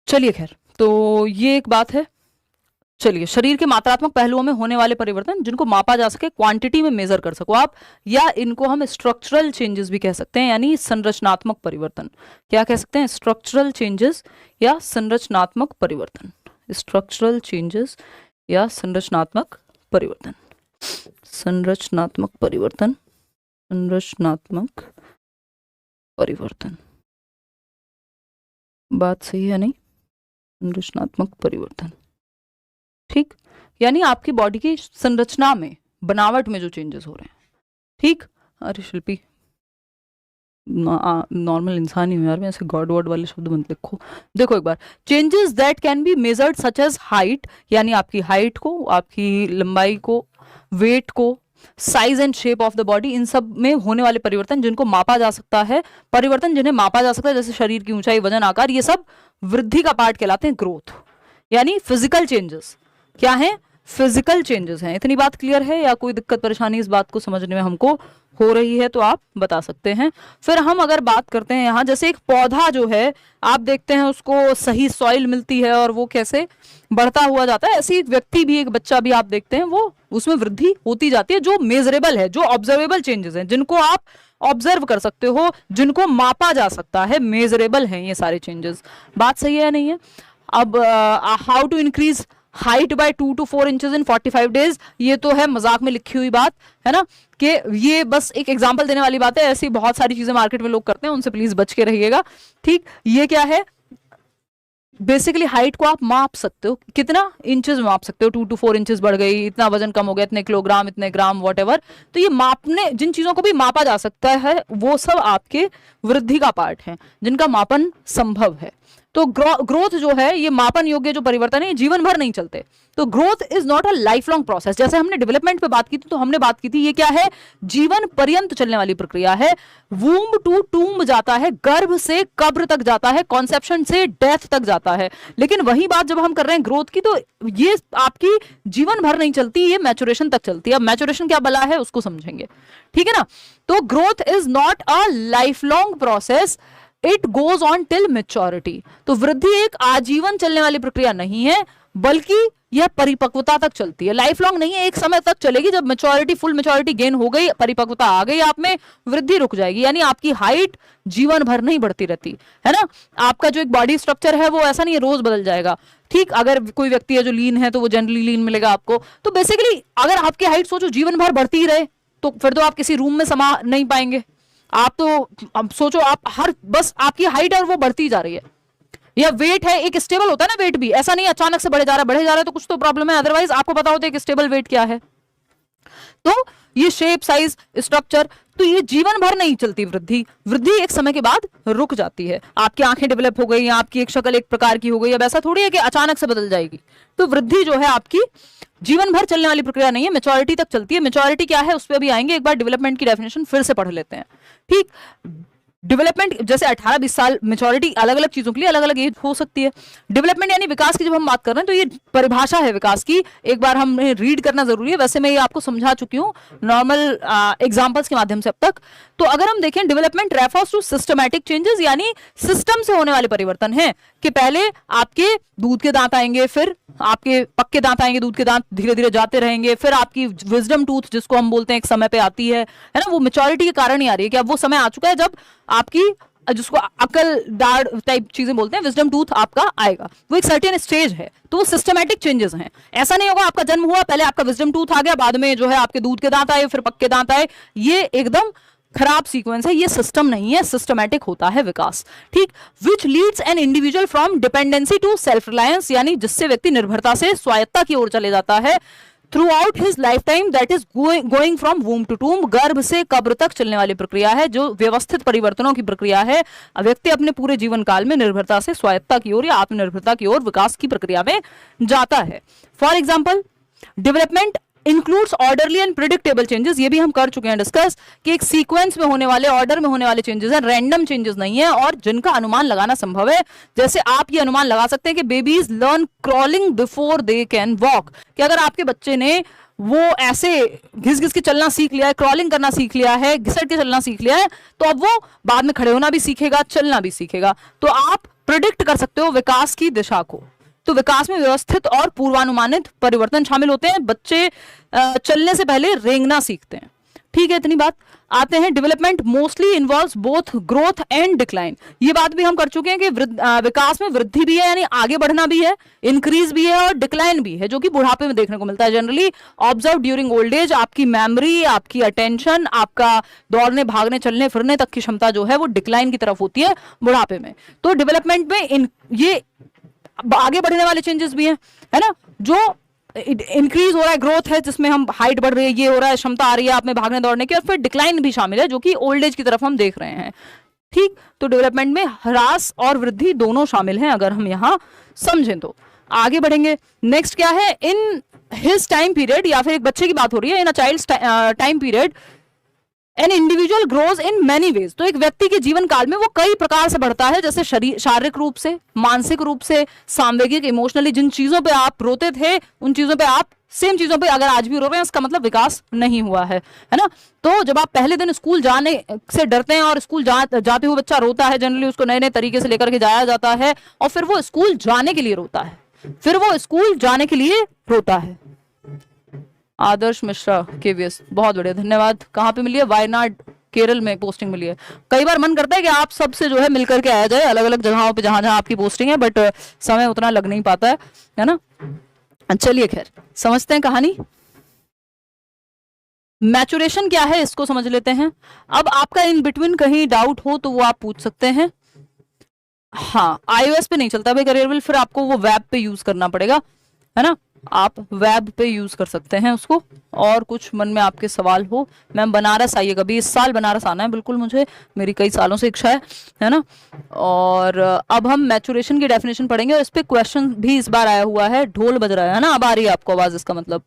चलिए खैर, तो ये एक बात है। चलिए, शरीर के मात्रात्मक पहलुओं में होने वाले परिवर्तन जिनको मापा जा सके, क्वांटिटी में मेजर कर सको आप, या इनको हम स्ट्रक्चरल चेंजेस भी कह सकते हैं, यानी संरचनात्मक परिवर्तन। क्या कह सकते हैं, स्ट्रक्चरल चेंजेस या संरचनात्मक परिवर्तन। स्ट्रक्चरल चेंजेस या संरचनात्मक परिवर्तन। संरचनात्मक परिवर्तन, संरचनात्मक परिवर्तन, बात सही है नहीं, संरचनात्मक परिवर्तन, ठीक। यानी आपकी बॉडी की संरचना में, बनावट में जो चेंजेस हो रहे हैं, ठीक। अरे शिल्पी, नॉर्मल इंसान ही हूँ यार मैं, ऐसे गॉड वर्ड वाले शब्द मत लिखो। देखो एक बार, changes that can be measured such as height, यानी आपकी हाइट को, आपकी लंबाई को, वेट को, size and shape of the body, इन सब में होने वाले परिवर्तन जिनको मापा जा सकता है, परिवर्तन जिन्हें मापा जा सकता है, जैसे शरीर की ऊंचाई, वजन, आकार, ये सब वृद्धि का पार्ट कहलाते हैं, ग्रोथ। यानी फिजिकल चेंजेस क्या है, फिजिकल चेंजेस हैं। इतनी बात क्लियर है, या कोई दिक्कत परेशानी इस बात को समझने में हमको हो रही है तो आप बता सकते हैं। फिर हम अगर बात करते हैं यहाँ, जैसे एक पौधा जो है, आप देखते हैं उसको सही सॉइल मिलती है और वो कैसे बढ़ता हुआ जाता है, ऐसे एक व्यक्ति भी, एक बच्चा भी आप देखते हैं, वो उसमें वृद्धि होती जाती है, जो मेजरेबल है, जो ऑब्जर्वेबल चेंजेस हैं, जिनको आप ऑब्जर्व कर सकते हो, जिनको मापा जा सकता है, मेजरेबल हैं ये सारे चेंजेस। बात सही है या नहीं है। अब how to increase height by 2 to 4 inches in 45 days, ये तो है मजाक में लिखी हुई बात, है ना, कि ये बस एक एग्जांपल देने वाली बात है। ऐसी बहुत सारी चीजें मार्केट में लोग करते हैं, उनसे प्लीज बच के रहिएगा, ठीक। ये क्या है, बेसिकली हाइट को आप माप सकते हो, कितना इंचेस में माप सकते हो, 2 to 4 इंचेस बढ़ गई, इतना वजन कम हो गया, इतने किलोग्राम, इतने ग्राम, वॉटेवर। तो ये मापने, जिन चीजों को भी मापा जा सकता है, वो सब आपके वृद्धि का पार्ट है, जिनका मापन संभव है। तो ग्रोथ जो है, ये मापन योग्य जो परिवर्तन है, ये जीवन भर नहीं चलते। तो growth is not a life long process. जैसे हमने डेवलपमेंट पे बात की थी, तो हमने बात की थी, ये क्या है, जीवन पर्यंत चलने वाली प्रक्रिया है। वूम्ब टू टूम्ब जाता है, गर्भ से कब्र तक जाता है, कॉन्सेप्शन से डेथ तक जाता है। लेकिन वही बात जब हम कर रहे हैं ग्रोथ की, तो ये आपकी जीवन भर नहीं चलती, ये मैचुरेशन तक चलती है। अब मैचुरेशन क्या बला है उसको समझेंगे, ठीक है ना। तो growth is not a life long process, it goes on till maturity. तो वृद्धि एक आजीवन चलने वाली प्रक्रिया नहीं है, बल्कि यह परिपक्वता तक चलती है, लाइफ लॉन्ग नहीं है, एक समय तक चलेगी। जब मेच्योरिटी, फुल मेच्योरिटी गेन हो गई, परिपक्वता आ गई आप में, वृद्धि रुक जाएगी। यानी आपकी हाइट जीवन भर नहीं बढ़ती रहती है ना। आपका जो एक बॉडी स्ट्रक्चर है वो ऐसा नहीं है रोज बदल जाएगा। ठीक, अगर कोई व्यक्ति है जो लीन है तो वो जनरली लीन मिलेगा आपको। तो बेसिकली अगर आपकी हाइट सोचो जीवन भर बढ़ती ही रहे तो फिर तो आप किसी रूम में समा नहीं पाएंगे। आप तो अब सोचो, आप हर बस आपकी हाइट है और वो बढ़ती जा रही है। या वेट है, एक स्टेबल होता है ना वेट भी, ऐसा नहीं अचानक से बढ़े जा रहा है तो कुछ तो प्रॉब्लम है, अदरवाइज आपको पता होता है कि स्टेबल वेट क्या है। तो ये शेप, साइज, स्ट्रक्चर, तो ये जीवन भर नहीं चलती वृद्धि। वृद्धि एक समय के बाद रुक जाती है। आपकी आंखें डेवलप हो गई, आपकी एक शक्ल एक प्रकार की हो गई, अब ऐसा थोड़ी है कि अचानक से बदल जाएगी। तो वृद्धि जो है आपकी जीवन भर चलने वाली प्रक्रिया नहीं है, मेच्योरिटी तक चलती है। मेच्योरिटी क्या है उस पर भी आएंगे, एक बार डेवलपमेंट की डेफिनेशन फिर से पढ़ लेते हैं। ठीक, डेवलपमेंट जैसे 18-20 साल, मेच्योरिटी अलग अलग चीजों के लिए अलग अलग एज हो सकती है। डेवलपमेंट यानी विकास की जब हम बात कर रहे हैं तो ये परिभाषा है विकास की, एक बार हमें रीड करना जरूरी है। वैसे मैं ये आपको समझा चुकी हूँ नॉर्मल एग्जांपल्स के माध्यम से अब तक। तो अगर हम देखें, development refers to systematic changes, यानी सिस्टम से होने वाले परिवर्तन है कि पहले आपके दूध के दांत आएंगे, फिर आपके पक्के दांत आएंगे, दूध के दांत धीरे धीरे जाते रहेंगे, फिर आपकी विजडम टूथ जिसको हम बोलते हैं एक समय पे आती है ना। वो मेच्योरिटी के कारण ही आ रही है कि अब वो समय आ चुका है जब आपकी, जिसको अकल दाढ़ टाइप चीजें बोलते हैं, विजडम टूथ आपका आएगा। वो एक सर्टेन स्टेज है, तो वो सिस्टमैटिक चेंजेस हैं। ऐसा नहीं होगा आपका जन्म हुआ, पहले आपका विजडम टूथ आ गया, बाद में जो है आपके दूध के दांत आए, फिर पक्के दांत आए। ये एकदम खराब सीक्वेंस है, ये सिस्टम नहीं है, सिस्टमैटिक होता है विकास। ठीक, which leads an individual from dependency to self reliance, यानी जिससे व्यक्ति निर्भरता से स्वायत्ता की ओर चले जाता है। Throughout his lifetime, that is going from womb to tomb, गर्भ से कब्र तक चलने वाली प्रक्रिया है, जो व्यवस्थित परिवर्तनों की प्रक्रिया है। व्यक्ति अपने पूरे जीवन काल में निर्भरता से स्वायत्ता की ओर या आत्मनिर्भरता की ओर विकास की प्रक्रिया में जाता है। For example, development includes orderly and predictable changes, ये भी हम कर चुके हैं डिस्कस, कि एक सीक्वेंस में होने वाले, ऑर्डर में होने वाले चेंजेस हैं, रैंडम चेंजेस नहीं है, और जिनका अनुमान लगाना संभव है। जैसे आप ये अनुमान लगा सकते हैं कि babies learn crawling before they can walk, कि अगर आपके बच्चे ने वो ऐसे घिस घिस के चलना सीख लिया है, क्रॉलिंग करना सीख लिया है, घिसट के चलना सीख लिया है, तो अब वो बाद में खड़े होना भी सीखेगा, चलना भी सीखेगा। तो आप प्रिडिक्ट कर सकते हो विकास की दिशा को। तो विकास में व्यवस्थित और पूर्वानुमानित परिवर्तन शामिल होते हैं। बच्चे चलने से पहले रेंगना सीखते हैं। ठीक है, इतनी बात। आते हैं, development mostly involves both growth and decline, ये बात भी हम कर चुके हैं कि विकास में वृद्धि भी है, यानी आगे बढ़ना भी है, इंक्रीज भी है, और डिक्लाइन भी है, जो कि बुढ़ापे में देखने को मिलता है generally. Observe during old age, आपकी मेमोरी, आपकी अटेंशन, आपका दौड़ने भागने चलने फिरने तक की क्षमता जो है वो डिक्लाइन की तरफ होती है बुढ़ापे में। तो डेवलपमेंट में ये आगे बढ़ने वाले चेंजेस भी हैं, है ना। जो इंक्रीज हो रहा है, ग्रोथ है जिसमें हम हाइट बढ़ रही है, ये हो रहा है, क्षमता आ रही है आप में भागने दौड़ने की, और फिर डिक्लाइन भी शामिल है जो कि ओल्ड एज की तरफ हम देख रहे हैं। ठीक, तो डेवलपमेंट में ह्रास और वृद्धि दोनों शामिल हैं, अगर हम यहां समझें तो। आगे बढ़ेंगे, नेक्स्ट क्या है, इन हिज टाइम पीरियड, या फिर एक बच्चे की बात हो रही है, in a child's time period an individual grows in many ways, तो एक व्यक्ति के जीवन काल में वो कई प्रकार से बढ़ता है, जैसे शारीरिक रूप से, मानसिक रूप से, सामवेगिक, इमोशनली। जिन चीजों पे आप रोते थे उन चीजों पे आप सेम चीजों पे अगर आज भी रो रहे हैं, इसका मतलब विकास नहीं हुआ है ना। तो जब आप पहले दिन स्कूल जाने से डरते हैं और स्कूल जाते हुए बच्चा रोता है, जनरली उसको नए नए तरीके से लेकर के जाया जाता है, और फिर वो स्कूल जाने के लिए रोता है, फिर वो स्कूल जाने के लिए रोता है। आदर्श मिश्रा, केवीएस, बहुत बढ़िया, धन्यवाद। कहाँ पे मिली है? वायनाड, केरल में पोस्टिंग मिली है। कई बार मन करता है कि आप सबसे जो है मिलकर के आया जाए अलग अलग जगहों पे जहां जहां आपकी पोस्टिंग है, बट समय उतना लग नहीं पाता है ना। चलिए खैर, समझते हैं कहानी। मैचुरेशन क्या है इसको समझ लेते हैं। अब आपका इन बिटवीन कहीं डाउट हो तो वो आप पूछ सकते हैं। हाँ, iOS पे नहीं चलता भाई करियर बिल्ड, फिर आपको वो वेब पे यूज करना पड़ेगा, है ना। आप वेब पे यूज कर सकते हैं उसको। और कुछ मन में आपके सवाल हो, मैम बनारस आइएगा, अभी इस साल बनारस आना है बिल्कुल, मुझे, मेरी कई सालों से इच्छा है ना। और अब हम मैचुरेशन की डेफिनेशन पढ़ेंगे, और इस पे क्वेश्चन भी इस बार आया हुआ है। ढोल बज रहा है ना, अब आ रही है आपको आवाज, इसका मतलब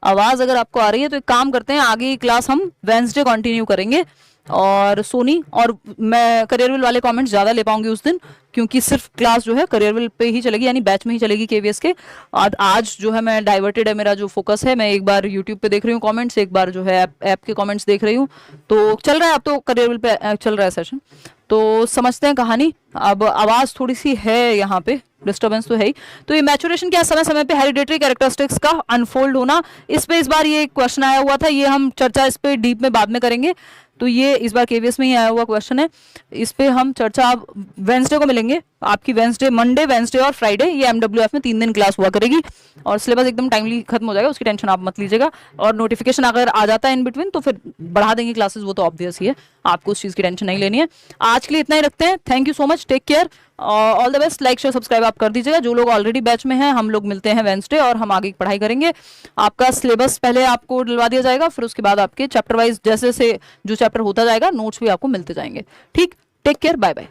आवाज अगर आपको आ रही है तो एक काम करते हैं, आगे की क्लास हम वेंसडे कंटिन्यू करेंगे, और सोनी, और मैं करियरविल वाले कमेंट्स ज़्यादा ले पाऊंगी उस दिन, क्योंकि सिर्फ क्लास जो है करियरविल पे ही चलेगी, यानी बैच में ही चलेगी केवीएस के। आज जो है मैं डाइवर्टेड है, मेरा जो फोकस है, मैं एक बार यूट्यूब पे देख रही हूँ कमेंट्स, एक बार जो है ऐप के कमेंट्स देख रही हूँ। तो चल रहा है अब तो करियरविल पे चल रहा है सेशन। तो समझते हैं कहानी। अब आवाज़ थोड़ी सी है यहाँ पे, डिस्टर्बेंस तो है ही। तो ये मैचुरेशन क्या, समय समय पे हेरिडेटरी कैरेक्टरिस्टिक्स का अनफोल्ड होना, इस पे इस बार ये क्वेश्चन आया हुआ था, ये हम चर्चा इस पे डीप में बाद में करेंगे। तो ये इस बार केवीएस में ही आया हुआ क्वेश्चन है, इस पे हम चर्चा अब वेंसडे को मिलेंगे। आपकी वेंसडे, मंडे, वेंसडे और फ्राइडे, ये एमडब्ल्यूएफ में 3 दिन क्लास हुआ करेगी, और सिलेबस एकदम टाइमली खत्म हो जाएगा, उसकी टेंशन आप मत लीजिएगा। और नोटिफिकेशन अगर आ जाता है इन बिटवीन तो फिर बढ़ा देंगे क्लासेस, वो तो ऑब्वियस ही है, आपको उस चीज़ की टेंशन नहीं लेनी है। आज के लिए इतना ही रखते हैं। Thank you so much, take care, all the best. Like share subscribe आप कर दीजिएगा। जो लोग ऑलरेडी बैच में हैं, हम लोग मिलते हैं वेंसडे और हम आगे की पढ़ाई करेंगे। आपका सिलेबस पहले आपको डलवा दिया जाएगा, फिर उसके बाद आपके चैप्टर वाइज जैसे से जो चैप्टर होता जाएगा, नोट्स भी आपको मिलते जाएंगे। ठीक, टेक केयर, बाय बाय।